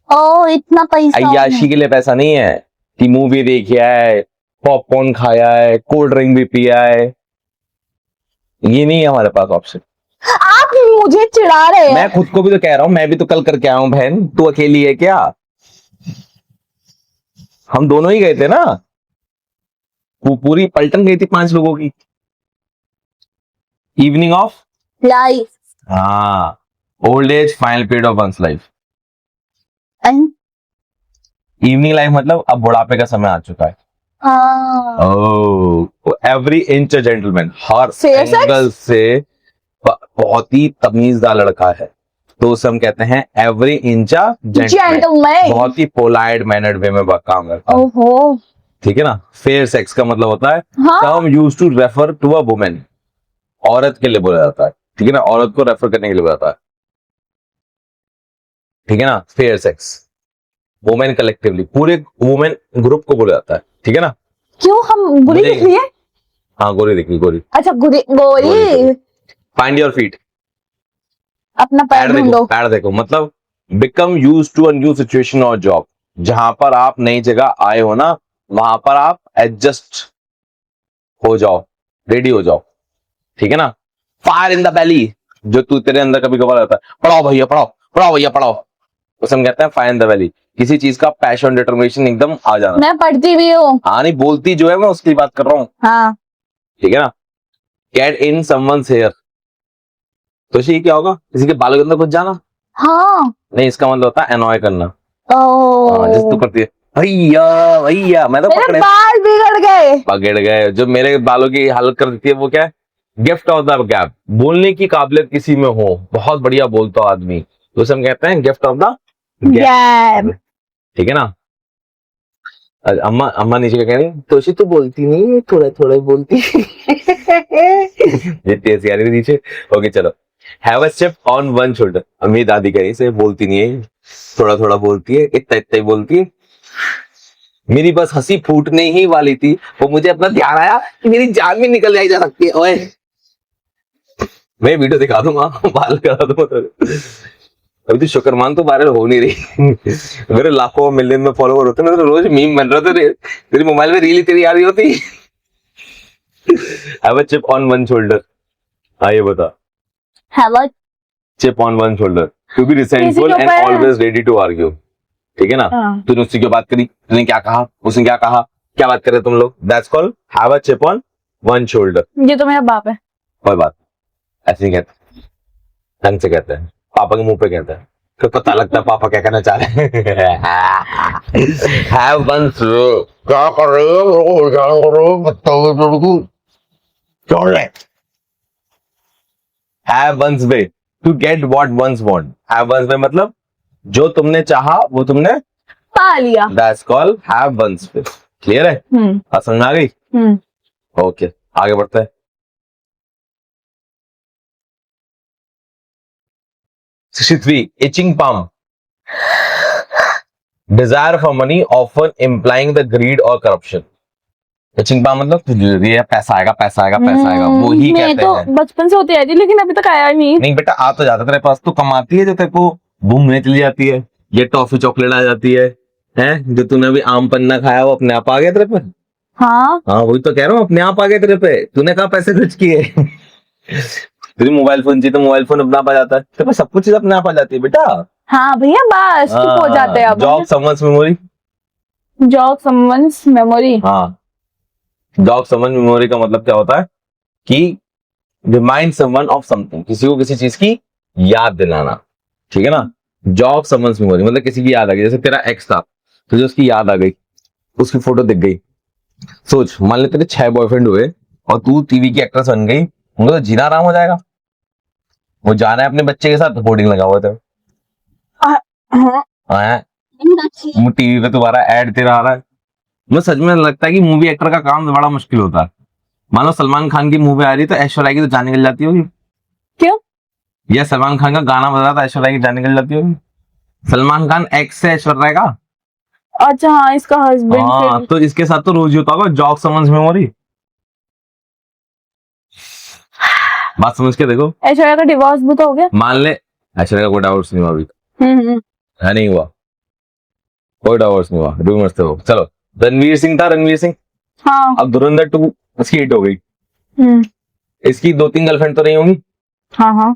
ओ इतना पैसा अय्याशी के लिए पैसा नहीं है कि मूवी देखी है, पॉपकॉर्न खाया है, कोल्ड ड्रिंक भी पिया है, ये नहीं है हमारे पास ऑप्शन। आप मुझे चिढ़ा रहे हैं। मैं खुद को भी तो कह रहा हूं, मैं भी तो कल करके आया हूं बहन, तू अकेली है क्या? हम दोनों ही गए थे ना, वो पूरी पलटन गई थी 5 लोगों की। Evening of life. हाँ, old age final period of one's life. Evening life मतलब अब बुढ़ापे का समय आ चुका है। एवरी इंच जेंटलमैन, हर Fair sex? एंगल से बहुत ही तमीजदार लड़का है, तो उसे हम कहते हैं एवरी इंच जेंटलमैन। जेंटलमैन। बहुत ही पोलाइट मैनर्ड वे में काम करता है, ओहो। ठीक है ना। फेयर सेक्स का मतलब होता है हाँ? Term use to refer to a woman, औरत के लिए बोला जाता है, ठीक है ना, औरत को रेफर करने के लिए बोला जाता है, ठीक है ना। फेयर सेक्स वुमेन कलेक्टिवली, पूरे वुमेन ग्रुप को बोला जाता है, ठीक है ना। क्यों हम बुरी मुझे- दिख रही है? हाँ गोरी दिख रही, गोरी। अच्छा गोरी गोरी। फाइंड योर फीट, अपना पैर पैर देखो, ढूंढो। पैर देखो मतलब become use to a new situation और जॉब, जहां पर आप नई जगह आए हो ना, वहां पर आप एडजस्ट हो जाओ, रेडी हो जाओ, ठीक है ना। फायर इन द बेली, जो तू तेरे अंदर कभी कभार आता है, पढ़ाओ भैया पढ़ाओ, पढ़ाओ भैया पढ़ाओ, उसे हम कहते हैं फायर इन द बेली। किसी चीज का पैशन डिटर्मिनेशन एकदम आ जाना। मैं पढ़ती भी हूँ। हाँ नहीं बोलती जो है, मैं उसकी बात कर रहा हूँ, हाँ। ठीक है ना। गेट इन समवन्स हेयर, तो ये क्या होगा, किसी के बालों के अंदर घुस जाना। हाँ। नहीं, इसका मतलब होता है एनॉय करना। ओह। हाँ, जैसे तू करती है भैया भैया, मैं तो मेरे पकड़े बाल बिगड़ गए। पकड़ गए। जो मेरे बालों की हालत कर देती है वो क्या है, गिफ्ट ऑफ द गैप, बोलने की काबिलियत किसी में हो, बहुत बढ़िया बोलता हो आदमी, तो उसे हम कहते हैं गिफ्ट ऑफ द गैप, ठीक है ना। अम्मा अम्मा नीचे क्या कह रही, तोशी तो बोलती नहीं है, थोड़ा थोड़ा बोलती ये तेज कह रही थी नीचे। ओके चलो, have a chip on one shoulder, मेरी दादी कह रही से बोलती नहीं है, थोड़ा थोड़ा बोलती है, इतना इतना ही बोलती है। मेरी बस हंसी फूटने ही वाली थी, वो मुझे अपना ध्यान आया कि मेरी जान भी निकल जाई जा सकती है। ओए मैं वीडियो दिखा दूंगा, बाल करा दूंगा तो। अभी तो शुक्रमान तो वायरल हो नहीं रही मेरे लाखों मिलियन में फॉलोवर होते ना, तो रोज मीम बन रहा था, तेरी मोबाइल में रील तेरी आ रही होती। Have a chip on one shoulder, हाँ ये बता। Have a chip on one shoulder, to be resentful and always ready to argue, ठीक है ना। तूने उससे क्यों बात करी, तूने क्या कहा, उसने क्या कहा, क्या बात करे तुम लोग, that's called have a chip on one shoulder. ये तो मेरा बाप है। कोई बात ऐसे नहीं कहते, ढंग से कहते हैं, पापा के मुंह पे कहते हैं, फिर पता लगता है पापा क्या कहना चाह रहे हैं। हैव वन, क्या कर रहे हो, क्या कर रहे हो, बताओ मेरे को, क्या है। Have one's way to get what one's want, have one's way मतलब जो तुमने चाहा वो तुमने पा लिया। That's called have one's way. Clear है, बात समझ में आ गई। ओके आगे बढ़ते हैं। 63 itching palm, desire for money often implying the greed or corruption। itching palm मतलब ये पैसा आएगा पैसा आएगा पैसा आएगा, वो ही मैं कहते तो हैं। बचपन से होती रहती लेकिन अभी तक आया नहीं। नहीं बेटा आ तो जाता तेरे पास, तो कमाती है जो तेरे को घूमने चली जाती है, ये टॉफी चॉकलेट आ जाती है, हैं जो तूने अभी आम पन्ना खाया वो अपने आप आ गया तेरे पे। हाँ हाँ वही तो कह रहा हूँ, अपने आप आ गए तेरे पे, तूने कहा पैसे खर्च किए। तेरी मोबाइल फोन चाहिए तो मोबाइल फोन अपने आप आ जाता है, तेरे पास सब कुछ चीज अपने आप आ जाती है बेटा। हाँ भैया बस चुप हो जाते हैं अब। Jog someone's memory, jog someone's memory. हाँ जॉग समवन मेमोरी का मतलब क्या होता है, कि रिमाइंड समवन ऑफ समथिंग, किसी को किसी चीज की याद दिलाना, ठीक है ना। जॉग समवन्स मेमोरी मतलब किसी की याद आ गई, जैसे तेरा एक्स था, तुझे उसकी याद आ गई, उसकी फोटो दिख गई। सोच, मान ले तेरे 6 बॉयफ्रेंड हुए और तू टीवी की एक्ट्रेस बन गई, उनको तो जीना आराम हो जाएगा। वो जाना है अपने बच्चे के साथ, होर्डिंग लगा हुआ था, हाँ। टीवी पे तुम्हारा एड तेरा आ रहा है। मुझे सच में लगता है कि मूवी एक्टर का काम बड़ा मुश्किल होता है। मान लो सलमान खान की मूवी आ रही है तो ऐश्वर्या की तो जान निकल जाती होगी, क्यों? या सलमान खान का गाना बज रहा था ऐश्वर्या की जान निकल जाती होगी। सलमान खान एक्स से ऐश्वर्या का। अच्छा हाँ, इसका हाँ, हस्बैंड। तो इसके साथ तो रोज ही होता होगा जॉग समन्स मेमोरी। बात समझ के देखो। ऐश्वर्या का डिवोर्स भी तो हो गया। मान ले ऐश्वर्या का कोई डाउट नहीं हुआ अभी, हम्म। है नहीं हुआ, कोई डाउट नहीं हुआ, रूमर्स थे वो। चलो, रणवीर सिंह था, रणवीर सिंह। हाँ। अब धुरंधर 2 उसकी हिट हो गई, हम्म। इसकी 2-3 गर्लफ्रेंड तो नहीं होंगी। हाँ हाँ।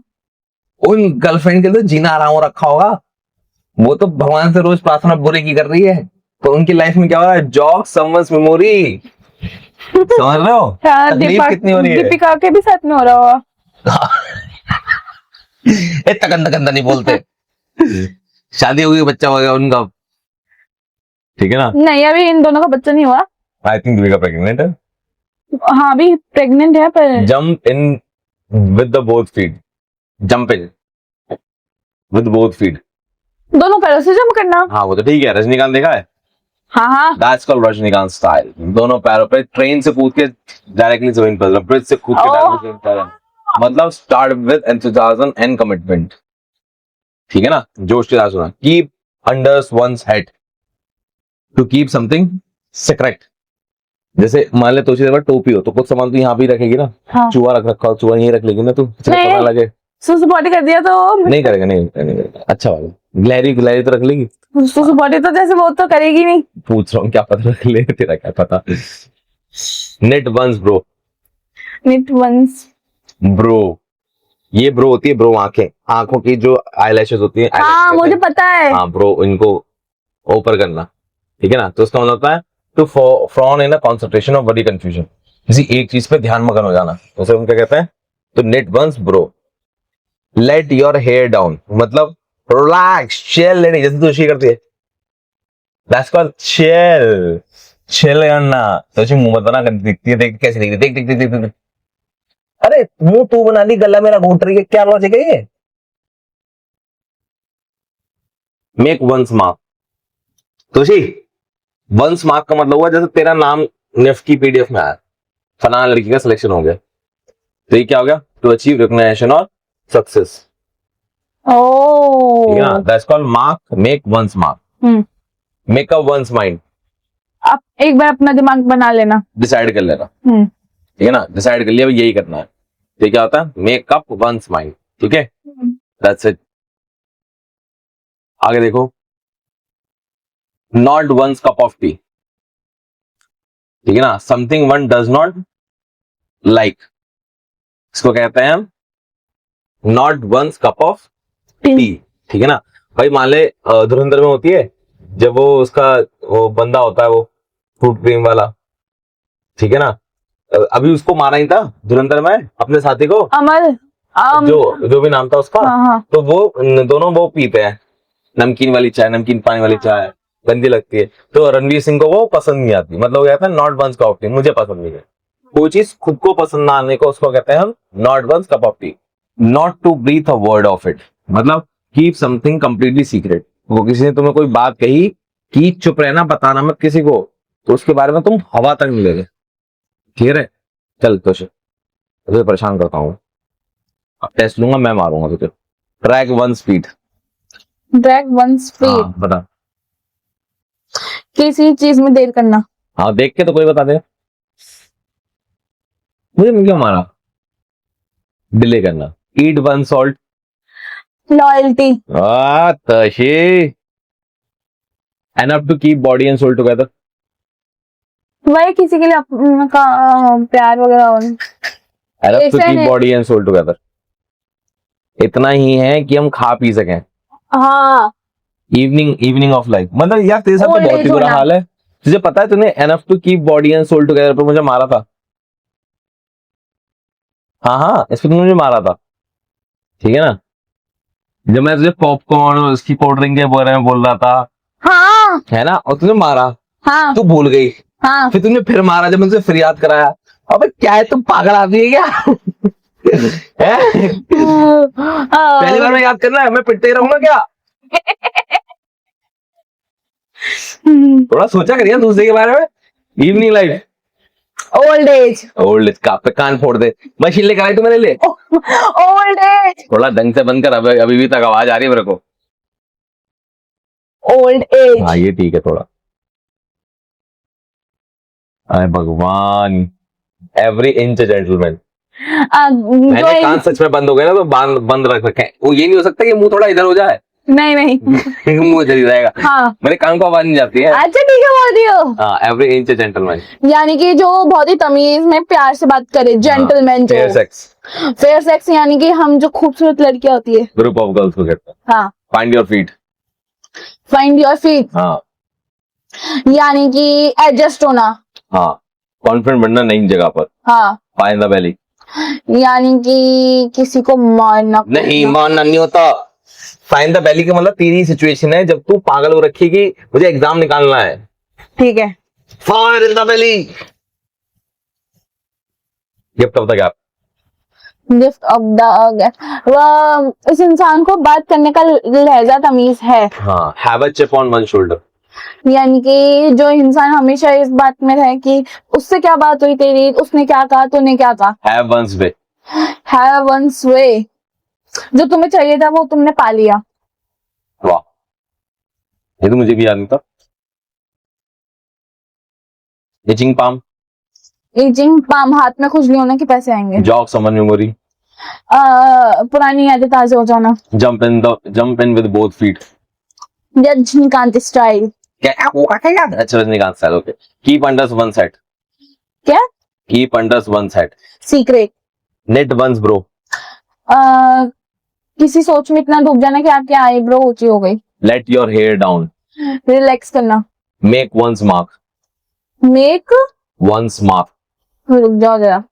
उन गर्लफ्रेंड के लिए तो जीना आराम हो रखा होगा, वो तो भगवान से रोज प्रार्थना बुरे की कर रही है, तो उनकी लाइफ में क्या हो रहा है, जॉग समवन्स मेमोरी। समझ रहे हो हाँ, तकलीफ कितनी हो रही है। दीपिका के भी साथ में हो रहा होगा। इतना गंदा गंदा नहीं बोलते। शादी हो गई, बच्चा हो गया उनका, ठीक है ना। नहीं, अभी इन दोनों का बच्चा नहीं हुआ। आई थिंक दीपिका प्रेग्नेंट है। हाँ, अभी प्रेग्नेंट है पर। Jump in with the both feet, jump in with both feet. दोनों पैरों से जंप करना। हाँ वो तो ठीक है, रजनीकांत देखा है, हाँ हाँ। That's called Rajinikanth style. दोनों पैरों पे, ट्रेन से कूद के डायरेक्टली जमीन पर, ब्रिज से कूद के डायरेक्टली जमीन पर। मतलब start with enthusiasm and commitment, ठीक है ना, जोश के साथ सुना। Keep under one's head to keep something secret. जैसे मान ले तो टोपी हो तो कुछ सामान तू यहाँ भी रखेगी ना, हाँ। चूहा रख रखा हो, चूहा यहीं रख लेगी ना तू, नहीं। पता लगे। सुसु पॉटी कर दिया तो नहीं करेगा, नहीं करेगा। अच्छा वाला गिलहरी, गिलहरी तो रख लेगी। सुसु पॉटी तो जैसे वो तो करेगी नहीं। पूछ रहा हूँ, क्या पता रख ले, तेरा क्या पता। Knit one's brow, knit one's. Brow, ये ब्रो होती है, ब्रो आंखें, आंखों की जो आईलैशेस होती है, हाँ, मुझे पता है। हाँ ब्रो, इनको ऊपर करना, ठीक है ना। तो उसका मतलब होता है to frown in a concentration of बड़ी कंफ्यूजन, किसी एक चीज पे ध्यान मगन हो जाना, उसे हम क्या कहते हैं, तो knit one's brow. Let your hair down मतलब रिलैक्स, चिल लेनी, जैसे तू शी करती है, दैट्स कॉल्ड चिल। चिल करना। तो मुंह मत बना, दिखती है, देख कैसे दिखती है, देख देख देख देख देख। अरे मुंह तू बना ली, गला मेरा घोट रही है, क्या लॉजिक है ये। मेक वंस मार्क, तुशी वंस मार्क का मतलब हुआ जैसे तेरा नाम निफ्ट की पीडीएफ में आया, फलाना लड़की का सिलेक्शन हो गया, तो ये क्या हो गया, टू अचीव रिकॉग्निशन और सक्सेस, ठीक है ना। That's called mark, make one's mark. Make up one's mind, आप एक बार अपना दिमाग बना लेना, डिसाइड कर लेना, हम्म। ठीक है ना, डिसाइड कर लिया भाई यही करना है, तो क्या होता है, मेक अप वंस माइंड, ठीक है, दैट्स इट। आगे देखो, not one's cup of tea, ठीक है ना, something one does not like, इसको कहते हैं हम not one's cup of tea, ठीक है ना। भाई मान ले धुरंधर में होती है, जब वो उसका वो बंदा होता है, वो फ्रूट क्रीम वाला, ठीक है ना, अभी उसको मारा ही था धुरंधर में अपने साथी को, अमर। जो भी नाम था उसका, हाँ हाँ। तो वो दोनों वो पीते हैं नमकीन वाली चाय, नमकीन पानी वाली चाय गंदी लगती है, तो रणवीर सिंह को वो पसंद नहीं आती, मतलब वो कहता है not one's cup of tea, मुझे पसंद नहीं है। कोई चीज खुद को पसंद ना आने को उसको कहते हैं हम not one's cup of tea. Not to breathe a word of it, मतलब कीप समथिंग कंप्लीटली सीक्रेट। वो किसी ने तुम्हें कोई बात कही कि चुप रहना, बताना मत किसी को, तो उसके बारे में तुम हवा तक नहीं लेगे, ठीक है। चल तो तुझे परेशान करता हूँ, अब टेस्ट लूंगा, मैं मारूंगा तुझे। Track one speed, drag one speed, बता। किसी चीज में देर करना। हाँ देख के तो कोई बता दे, मुझे क्यों मारा, डिले करना। Eat one salt, loyalty. तशी enough to keep body and soul together, वही किसी के लिए का प्यार वगैरह हो। Enough to keep body and soul together, इतना ही है कि हम खा पी सकें। हाँ। इवनिंग ऑफ लाइफ, मतलब यार तेरे साथ तो बहुत ही बुरा हाल है। तुझे पता है तूने enough to keep body and soul together पर मुझे मारा था। हाँ हाँ, इस पे तुमने मुझे मारा था, ठीक है ना। जब मैं तुझे पॉपकॉर्न और उसकी कोल्ड ड्रिंक के बारे में बोल रहा था, हाँ है ना, और तुझे मारा, हाँ तू भूल गई, हाँ। फिर तुमने फिर मारा जब मुझे फिर याद कराया। अबे क्या है, तुम पागल आदमी है क्या? हैं? पहली बार में याद करना है, मैं पिटते ही रहूंगा क्या? थोड़ा सोचा करिए दूसरे के बारे में। Evening life, old age, old age का पे कान फोड़ दे, मशीन लेकर आई तू मेरे लिए। ओल्ड एज, थोड़ा ढंग से बंद कर, अभी भी तक आवाज आ रही है मेरे को। Old age. हाँ ये ठीक है थोड़ा। अरे भगवान, एवरी इंच जेंटलमैन। मैंने कान सच में बंद हो गए ना तो बंद रख रखे हैं। वो ये नहीं हो सकता कि मुंह थोड़ा इधर हो जाए। नहीं नहीं। मुंह इधर ही रहेगा। हाँ मेरे कान को आवाज नहीं जाती है। अच्छा ठीक है बोल दियो। हाँ, एवरी इंच जेंटलमैन। यानी कि जो बहुत ही तमीज में प्यार से बात करे, जेंटलमैन जो फेयर सेक्स, फेयर सेक्स, यानी कि हम जो खूबसूरत लड़कियां होती है। ग्रुप ऑफ गर्ल्स को कहते हैं। हाँ, find your feet. Find your feet, हाँ यानी कि एडजस्ट होना। हाँ, कॉन्फिडेंट बनना नई जगह पर। हाँ, फाइंड द वैली, यानी कि किसी को मारना नहीं मानना नहीं होता। फाइंड द वैली का मतलब तेरी सिचुएशन है जब तू पागल हो रखी कि मुझे एग्जाम निकालना है। ठीक है। Fire in the valley, gift of the gap. Gift of the, इस इंसान को बात करने का लहजा तमीज है। हाँ, have a chip on one shoulder. यानी कि जो इंसान हमेशा इस बात में रहे कि उससे क्या बात हुई तेरी, उसने क्या कहा, तूने क्या कहा। Have one's way. Have one's way, जो तुम्हें चाहिए था वो तुमने पा लिया। वाह, ये तो मुझे भी याद नहीं था। इचिंग पाम, इचिंग पाम, हाथ में खुजली होने के पैसे आएंगे। जॉग समन मेमोरी, पुरानी यादें ताजा हो जाना। Jump in with both feet. Rajinikanth style. क्या वो क्या याद है? अच्छा, Rajinikanth style, okay. Keep under one set. क्या? Keep under one set. Secret. Knit one's brow. किसी सोच में इतना डूब जाना कि आपकी आईब्रो ऊंची हो गई। Let your hair down. Relax करना। Make one's mark. Make one's mark. रुक जाओ जरा।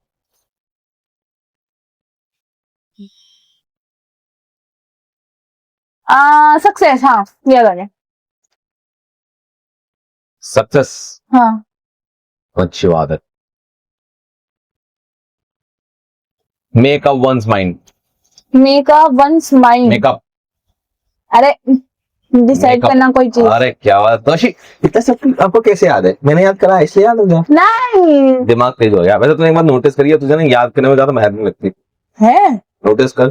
सक्सेस, हाँ ये वाले। सक्सेस, हाँ, अच्छी बात है। Make up one's mind. Make a once mind. Makeup, अरे डिसाइड Makeup. करना कोई चीज। अरे क्या बात तोशी, इतना सब आपको कैसे याद है? मैंने याद करा इसलिए याद हो गया। नहीं दिमाग तेज हो गया। वैसे तूने एक बार नोटिस करी है, तुझे ना याद करने में ज्यादा मेहनत नहीं लगती। है। नोटिस कर,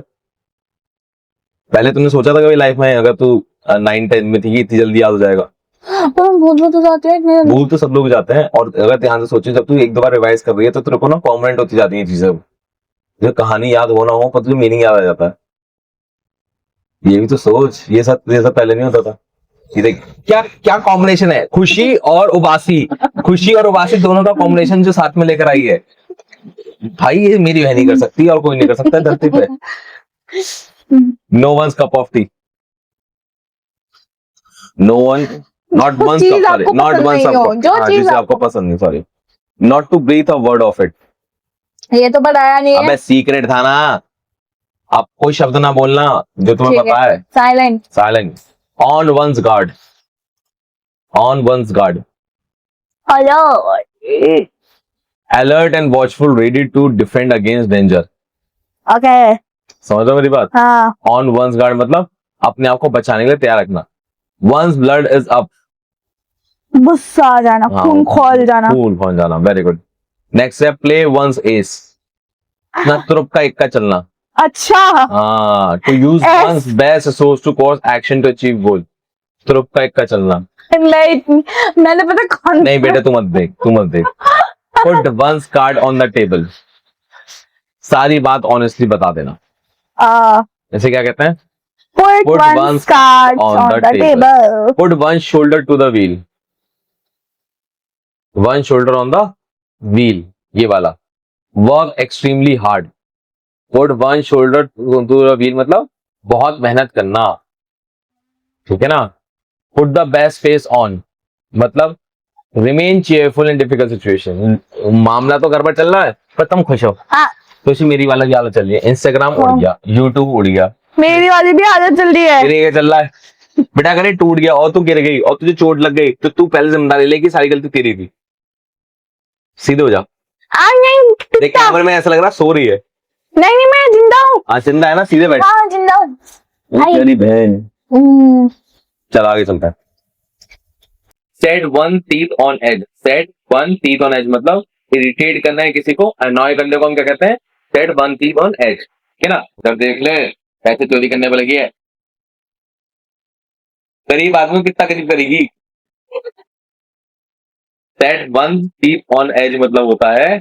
पहले तूने सोचा था कभी लाइफ में अगर तू 9-10 में थी कि इतनी जल्दी याद हो जाएगा? पर हम भूल तो जाते हैं। भूल तो सब लोग जाते हैं, और अगर ध्यान से सोचे जब तू एक दो बार रिवाइज कर रही है तो तेरे को ना परमानेंट होती जाती है चीजें। जो कहानी याद हो ना हो पर तुझे मीनिंग याद आ जाता है। ये भी तो सोच, ये सब पहले नहीं होता था। ये देख क्या क्या कॉम्बिनेशन है, खुशी और उबासी। खुशी और उबासी दोनों का कॉम्बिनेशन जो साथ में लेकर आई है भाई, ये मेरी बहन नहीं कर सकती और कोई नहीं कर सकता धरती पे। No one's cup of tea. No one, not one's चीज कप, आपको नॉट पसंद वंस नहीं हो, कप, जो चीज जिसे आपको पसंद नहीं, sorry. Not to breathe a word of it. ये तो बताया नहीं है। अबे सीक्रेट था ना, आप कोई शब्द ना बोलना जो तुम्हें ठीक पता है। Silent. Silent. On one's guard. On one's guard. Hello. Alert and watchful, ready to defend against danger. Okay. समझ रहे हो मेरी बात? हाँ, ऑन वंस गार्ड मतलब अपने आप को बचाने के लिए तैयार रखना। One's blood is up. गुस्सा आ जाना, हाँ, खून खोल जाना। खून खोल जाना, वेरी गुड। नेक्स्ट है प्ले वंस एस। ना तुरुप का इक्का चलना। अच्छा। हाँ, to use Ace. One's best source to cause action to achieve goal. तुरुप का इक्का चलना। मैंने पता कौन। नहीं बेटा, तू मत देख, तू मत देख। Put one's card on the table. सारी बात ऑनेस्टली बता देना। ऐसे क्या कहते हैं? Put Put one one's card on on the the table. table. Put one shoulder to the wheel. One shoulder on the wheel. ये वाला। Work extremely hard. Put one shoulder to the wheel मतलब बहुत मेहनत करना, ठीक है ना? Put the best face on मतलब remain cheerful in difficult situation. मामला तो गड़बड़ चल रहा है पर तुम खुश हो। तो इसी मेरी वाला की हालत चल रही है, इंस्टाग्राम उड़ गया, यूट्यूब उड़ गया, मेरी वाली भी आदत जल्दी है। तेरे ये चल रहा है। बेटा अगर ये टूट गया और तू गिर गई और तुझे चोट लग गई तो तू पहले जिम्मेदारी ले कि सारी गलती तेरी थी। सीधे हो जा। नहीं देख कैमरे में ऐसा लग रहा सो रही है। नहीं नहीं, मैं जिंदा हूँ। हाँ जिंदा है ना, सीधे बैठ। हाँ जिंदा हूँ। तेरी बहन। हम्म, चल आगे चलता है। Set one teeth on edge, set one teeth on edge मतलब इरिटेट करना है किसी को, अनॉय करने को हम क्या कहते हैं, set one teeth on edge, ठीक है ना। जब देख ले पैसे चोरी करने पर लगी है, गरीब आदमी कितना करीब करेगी। Set one teeth on edge मतलब होता है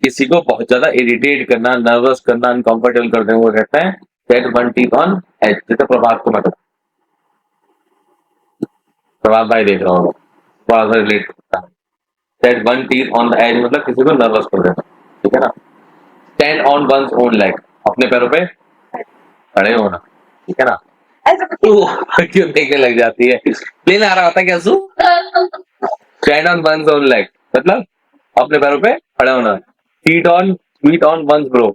किसी को बहुत ज्यादा इरिटेट करना, नर्वस करना, अनकंफर्टेबल कर देना, वो कहते हैं set one teeth on edge. जैसे प्रभात को मैं प्रभात भाई देख रहा हूँ, थोड़ा सा रिलेट करता है। Set one teeth on the edge मतलब किसी को नर्वस कर देना, ठीक है ना। Stand on one's own leg, अपने पैरों पे खड़े होना, ठीक है ना। क्यों देखने लग जाती है, प्लेन आ रहा होता है क्या सू। Stand on one's own leg मतलब अपने पैरों पे खड़े होना। Sweat on one's brow,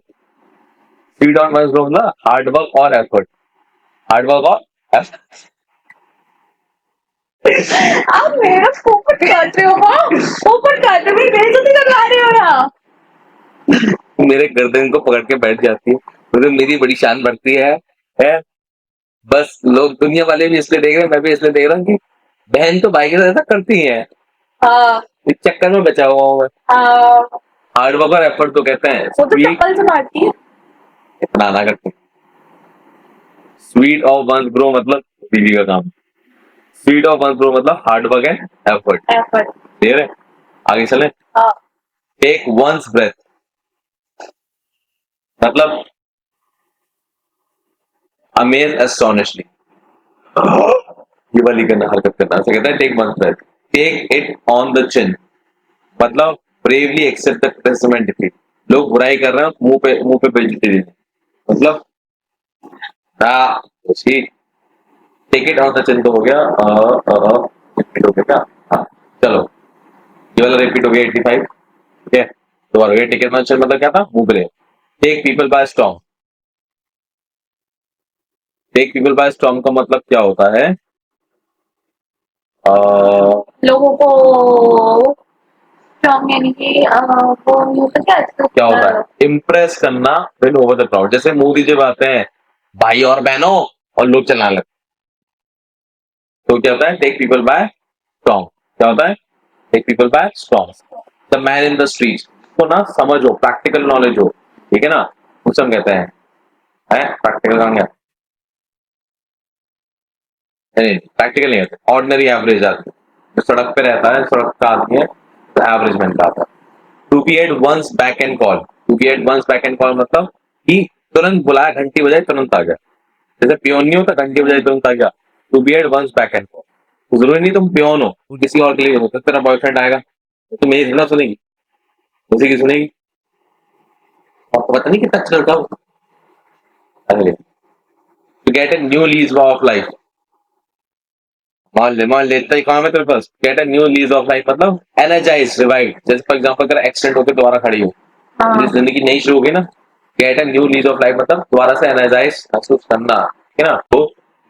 sweat on one's brow मतलब हार्ड वर्क और एफर्ट, हार्ड वर्क और effort। आप मेरा पोपट काट रहे हो। हाँ पोपट काट रहे हो, मेरी बेइज्जती करवा रहे हो ना। मेरे गर्दन को पकड़ के बैठ जाती है, मुझे मेरी बड़ी शान बढ़ती है। बस लोग दुनिया वाले भी इसलिए देख रहे हैं, मैं भी इसलिए देख रहा हूँ कि बहन तो भाई के साथ ऐसा करती है। हाँ इस चक्कर में बचा हुआ हूँ मैं। हाँ, हार्ड वर्क और एफर्ट तो कहते हैं, वो तो चप्पल से मारती है। इतना ना करते। स्वीट ऑफ वंस ब्रो मतलब बीवी का काम, स्वीट ऑफ वंस ब्रो मतलब hard work and effort. Effort. Clear है, आगे चले। हाँ टेक वंस ब्रेथ मतलब अमेज एस्टोनिशली, ये वाली करना, हरकत करना, ऐसे कहते हैं take one's breath. Take it on the chin मतलब bravely accept the criticism, defeat, लोग बुराई कर रहे हैं मुंह पे बेइज्जती देनी मतलब take it on the chin तो हो गया, रिपीट हो गया क्या। हाँ, चलो ये वाला रिपीट हो गया 85, ठीक है। दोबारा हो गया take it on the chin मतलब क्या था, मुंह पे। Take people by storm, take people by storm का मतलब क्या होता है, लोगों को स्ट्रॉन्ग यानी कि वो नहीं होता क्या होता है, इम्प्रेस करना विन ओवर द क्राउड। जैसे मोदी जब आते हैं भाई और बहनों और लोग चलाने लगते, तो क्या होता है, टेक पीपल बाय स्ट्रॉन्ग। क्या होता है, take people by strong. The man in the street को ना समझ हो, प्रैक्टिकल नॉलेज हो, ठीक है ना, उसे हम कहते हैं प्रैक्टिकल का क्या, नहीं प्रैक्टिकल नहीं होता, ऑर्डिनरी एवरेज आदमी जो सड़क पे रहता है, सड़क का आदमी है, तो एवरेज मैन का आता है। To be at one's back and call, to be at one's back and call मतलब कि तुरंत बुलाया, घंटी बजाई तुरंत आ गया। जैसे पियोन नहीं होता, घंटी बजाई तुरंत आ गया, to be at one's back and call. जरूरी नहीं तुम पियोन हो, तुम किसी और के लिए हो, तेरा बॉयफ्रेंड आएगा तो तुम मेरी ना सुनेगी, उसी की सुनेगी। आपको पता नहीं कितना अच्छा लड़का हो। अगले to get a new lease of life, मान ले इतना ही काम है तेरे पास, get a new lease of life मतलब एनर्जाइज, रिवाइव। जैसे फॉर एग्जांपल तेरा एक्सीडेंट होकर दोबारा खड़ी हो, जिंदगी नई शुरू होगी ना, get a new lease of life मतलब दोबारा से एनर्जाइज महसूस करना, ठीक है ना। तो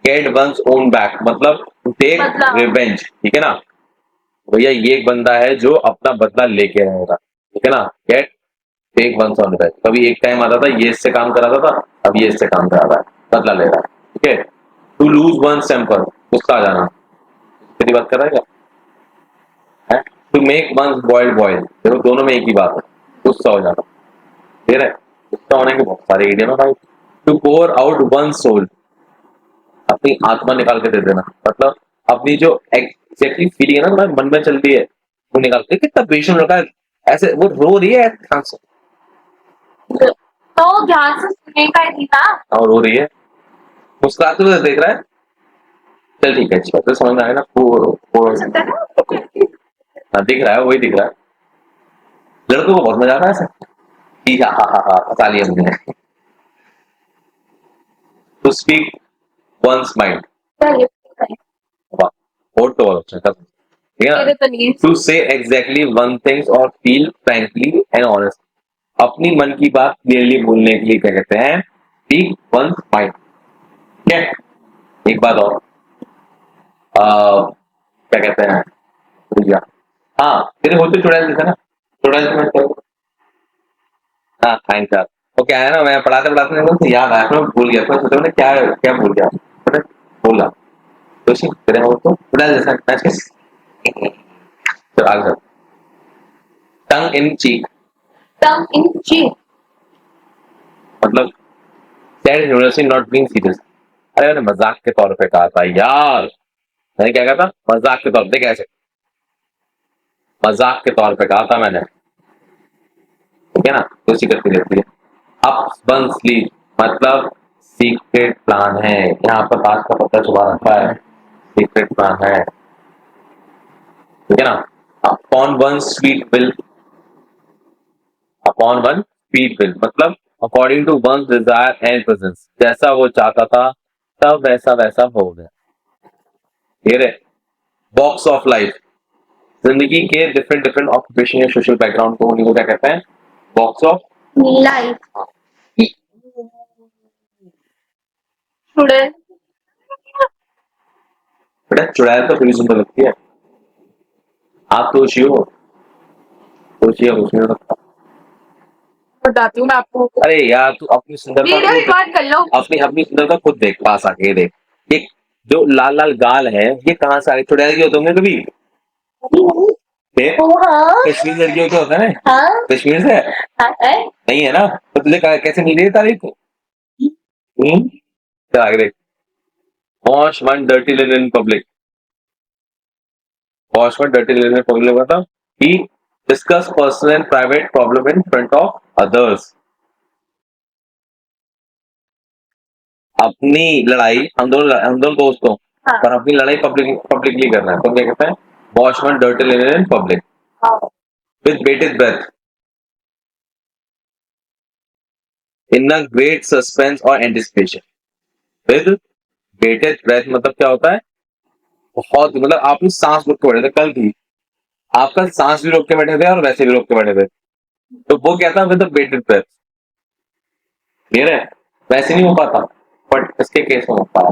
गेट वंस ओन बैक मतलब टेक रिवेंज, ठीक है ना। भैया ये एक बंदा है जो अपना बदला लेके रहेगा, ठीक है ना। Get take one's on back, कभी एक टाइम आता था ये इससे काम कराता था, अब ये इससे काम करा रहा है, बदला ले रहा है, ठीक है। टू लूज वंस टेम्पर, गुस्सा आ जाना, तेरी बात कर रहा है क्या, to make one's boiled boil, देखो दोनों में एक ही बात है, गुस्सा हो जाना, ठीक है। गुस्सा होने के बहुत सारे इडियम है भाई। To pour out one soul, अपनी आत्मा निकाल के दे देना मतलब अपनी जो एग्जैक्टली फीलिंग है ना तुम्हारे मन में चलती है वो निकाल के। कितना बेशर्म लड़का है, ऐसे वो रो रही है ध्यान से, तो ध्यान से सुनने का ही था। और रो रही है, मुस्कुराते हुए देख रहा है। चल ठीक है, अच्छा तो समझ में आया ना, दिख रहा है, वही दिख रहा है। लड़कों को बहुत मजा आ रहा है ऐसे, ठीक है, हाँ फंसा लिया हमने। टू स्पीक वंस माइंड, वोट तो अच्छा था, ठीक है ना। To say exactly one things और फील फ्रैंकली एंड ऑनेस्ट, अपनी मन की बात क्लियरली बोलने के लिए क्या कहते हैं, स्पीक वंस माइंड। ठीक है, एक बात और, क्या कहते हैं, भूल गया। हाँ, तेरे होते चुड़ैल जैसा ना, चुड़ैल से मैं, हाँ थैंक यार। वो क्या है ना, मैं पढ़ाते पढ़ाते मेरे को याद आया, फिर मैं भूल गया, फिर सोचा मैंने क्या क्या भूल गया, पता है? बोला तो तेरे हो तो चुड़ैल जैसा तो आगे चल। टंग इन चीक, टंग इन चीक, मतलब that is not being serious. अरे मैंने मजाक के तौर पे कहा था यार, मैंने क्या कहा था, मजाक के तौर पे, कैसे मजाक के तौर पे कहा था मैंने, ठीक है ना, तो उसी करती रहती है। अप वन स्लीव मतलब सीक्रेट प्लान है, यहाँ पर बात का पता छुपा रखा है, सीक्रेट प्लान है, ठीक है ना। Upon one sweet will, upon one sweet will मतलब according to one desire and presence, जैसा वो चाहता था तब वैसा वैसा हो गया। ये बॉक्स ऑफ लाइफ, जिंदगी के डिफरेंट डिफरेंट ऑक्यूपेशन या सोशल बैकग्राउंड को उन्हीं को क्या कहते हैं, बॉक्स ऑफ लाइफ, चुड़ैल, बेटा चुड़ैल तो बड़ी सुंदर लगती है, आप तो हो, सोचिए कुछ नहीं हो सकता। बताती हूँ मैं आपको। अरे यार तू अपनी सुंदरता वीडियो रिकॉर्ड कर लो। अपनी अपनी सुंदरता खुद देख, पास आके ये देख, ये जो लाल लाल गाल है ये कहाँ से आए, चुड़ैल के होते होंगे कभी, कश्मीर लड़कियों के होता है ना, हाँ, कश्मीर से नहीं है ना, तो तुझे कैसे मिल रही है तारीख को? चल आगे देख। Wash one dirty linen in public, wash one dirty linen in public मतलब ही discuss personal and private problem in front of others. अपनी लड़ाई हम दोनों दोस्तों, हाँ, पर अपनी लड़ाई पब्लिकली करना है, तो क्या कहते हैं, wash one dirty linen in public with bated breath in a great suspense और एंटिसिपेशन। विद बेटेड ब्रेथ मतलब क्या होता है, बहुत मतलब आपने सांस रोक के बैठे थे, कल थी आपका सांस भी रोक के बैठे थे और वैसे भी रोक के बैठे थे, तो वो कहता है विद बेटेड ब्रेथ, क्लियर है, वैसे नहीं हो पाता बट इसके केस में हो पाया,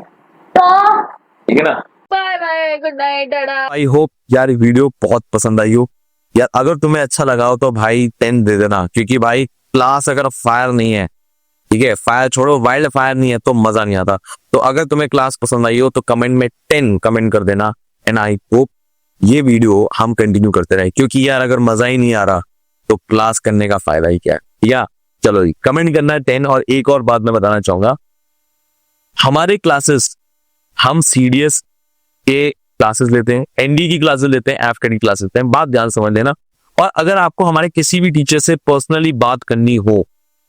ठीक है ना। Bye bye, good night, tata. I hope यार वीडियो बहुत पसंद आई हो यार, अगर तुम्हें अच्छा लगा हो तो भाई 10 दे देना, क्योंकि भाई क्लास अगर फायर नहीं है, ठीक है, फायर छोड़ो, वाइल्ड फायर नहीं है तो मजा नहीं आता। तो अगर तुम्हें क्लास पसंद आई हो तो कमेंट में 10 कमेंट कर देना, एंड आई होप ये वीडियो हम कंटिन्यू करते रहे, क्योंकि यार अगर मजा ही नहीं आ रहा तो क्लास करने का फायदा ही क्या है। या चलो जी, कमेंट करना है 10। और एक और बात मैं बताना चाहूंगा, हमारे क्लासेस हम सीडीएस के क्लासेस लेते हैं, एनडी की क्लासेस लेते हैं, एफके की क्लासेस लेते हैं, बात ध्यान समझ लेना। और अगर आपको हमारे किसी भी टीचर से पर्सनली बात करनी हो,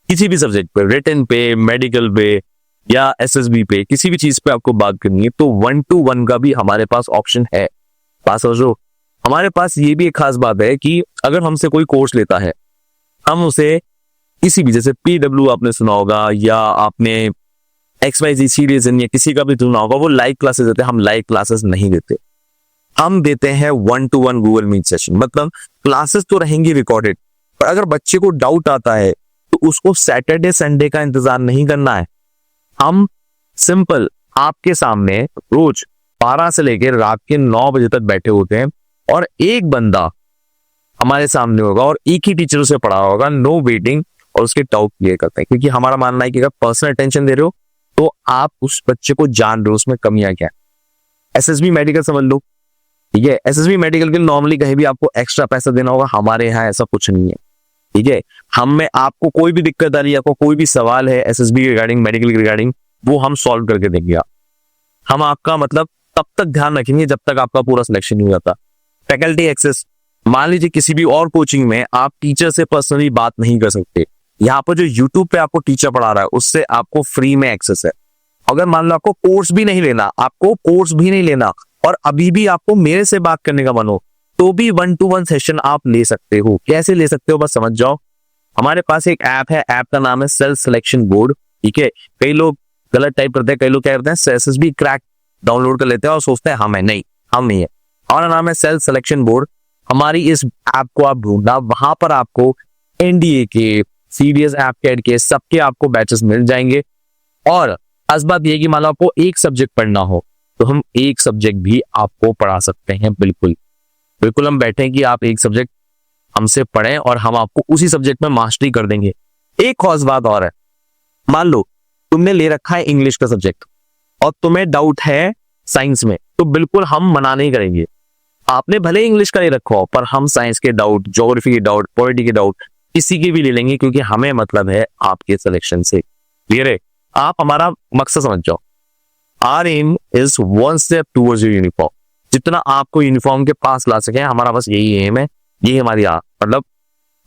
किसी भी सब्जेक्ट पे, रिटन पे, मेडिकल पे या एसएसबी पे, किसी भी चीज पे आपको बात करनी है तो 1-to-1 का भी हमारे पास ऑप्शन है। बात समझो, हमारे पास ये भी एक खास बात है कि अगर हमसे कोई कोर्स लेता है, हम उसे किसी भी, जैसे पीडब्ल्यू आपने सुना होगा या आपने XYZ सीरीज या किसी का भी सुना होगा, वो लाइव क्लासेस देते हैं, हम लाइव क्लासेस नहीं देते, हम देते हैं 1-to-1 गूगल मीट सेशन। मतलब क्लासेस तो रहेंगी रिकॉर्डेड, पर अगर बच्चे को डाउट आता है तो उसको सैटरडे संडे का इंतजार नहीं करना है, हम सिंपल आपके सामने रोज 12 से लेकर रात के 9 बजे तक बैठे होते हैं, और एक बंदा हमारे सामने होगा और एक ही टीचर से पढ़ा होगा, नो वेटिंग, और उसके डाउट क्लियर करते हैं। क्योंकि हमारा मानना है कि अगर पर्सनल अटेंशन दे रहे हो तो आप उस बच्चे को जान रहे हो उसमें कमियां क्या है। एसएसबी मेडिकल समझ लो, ठीक है, एसएसबी मेडिकल के नॉर्मली कहीं भी आपको एक्स्ट्रा पैसा देना होगा, हमारे यहाँ ऐसा कुछ नहीं है, ठीक है। हम में आपको कोई भी दिक्कत आ रही है, आपको कोई भी सवाल है एसएसबी रिगार्डिंग, मेडिकल रिगार्डिंग, वो हम सॉल्व करके देंगे। हम आपका मतलब तब तक ध्यान रखेंगे जब तक आपका पूरा सिलेक्शन नहीं हो जाता। फैकल्टी एक्सेस, मान लीजिए किसी भी और कोचिंग में आप टीचर से पर्सनली बात नहीं कर सकते, यहाँ पर जो यूट्यूब पे आपको टीचर पढ़ा रहा है उससे आपको फ्री में एक्सेस है। अगर मान लो आपको कोर्स भी नहीं लेना, आपको कोर्स भी नहीं लेना और अभी भी आपको मेरे से बात करने का मन हो, तो भी 1-to-1 सेशन आप ले सकते हो। कैसे ले सकते हो बस समझ जाओ, हमारे पास एक ऐप है, ऐप का नाम है सेल्फ सिलेक्शन बोर्ड, ठीक है। कई लोग गलत टाइप करते हैं, कई लोग क्या करते हैं एसएसबी क्रैक डाउनलोड कर लेते हैं और सोचते हैं हम है, नहीं, हम नहीं है। हमारा नाम है सेल्फ सिलेक्शन बोर्ड। हमारी इस ऐप को आप ढूंढना, वहां पर आपको एनडीए के, CDS ऐप कैड के सबके आपको बैचेस मिल जाएंगे। और खास बात यह कि मान लो आपको एक सब्जेक्ट पढ़ना हो तो हम एक सब्जेक्ट भी आपको पढ़ा सकते हैं। बिल्कुल बिल्कुल हम बैठे हैं कि आप एक सब्जेक्ट हमसे पढ़ें और हम आपको उसी सब्जेक्ट में मास्टरी कर देंगे। एक खास बात और है, मान लो तुमने ले रखा है इंग्लिश का सब्जेक्ट और तुम्हें डाउट है साइंस में, तो बिल्कुल हम मना नहीं करेंगे। आपने भले इंग्लिश का ले रखा हो पर हम साइंस के डाउट, ज्योग्राफी के डाउट, पॉलिटी के डाउट किसी के भी ले लेंगे, क्योंकि हमें मतलब है आपके सिलेक्शन से। क्लियर है? आप हमारा मकसद समझ जाओ। R M is one step towards your uniform. जितना आपको यूनिफॉर्म के पास ला सके, हमारा बस यही एम है, ये हमारी मतलब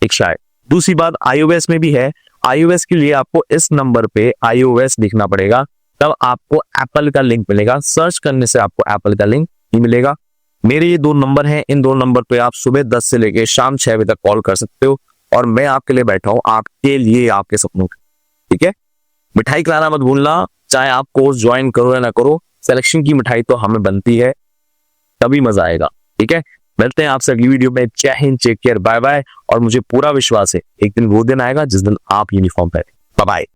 इच्छा है। दूसरी बात iOS में भी है। iOS के लिए आपको इस नंबर पे iOS लिखना पड़ेगा, तब आपको एप्पल का लिंक मिलेगा। सर्च करने से आपको एप्पल का लिंक नहीं मिलेगा। मेरे ये 2 नंबर हैं, इन 2 नंबर पे आप सुबह 10 से लेके शाम 6 बजे तक कॉल कर सकते हो और मैं आपके लिए बैठा हूं, आपके लिए, आपके सपनों के। ठीक है? मिठाई खिलाना मत भूलना, चाहे आप कोर्स ज्वाइन करो या ना करो, सिलेक्शन की मिठाई तो हमें बनती है, तभी मजा आएगा। ठीक है? मिलते हैं आपसे अगली वीडियो में। जय हिंद, टेक केयर, बाय बाय। और मुझे पूरा विश्वास है एक दिन वो दिन आएगा जिस दिन आप यूनिफॉर्म पहने। Bye bye.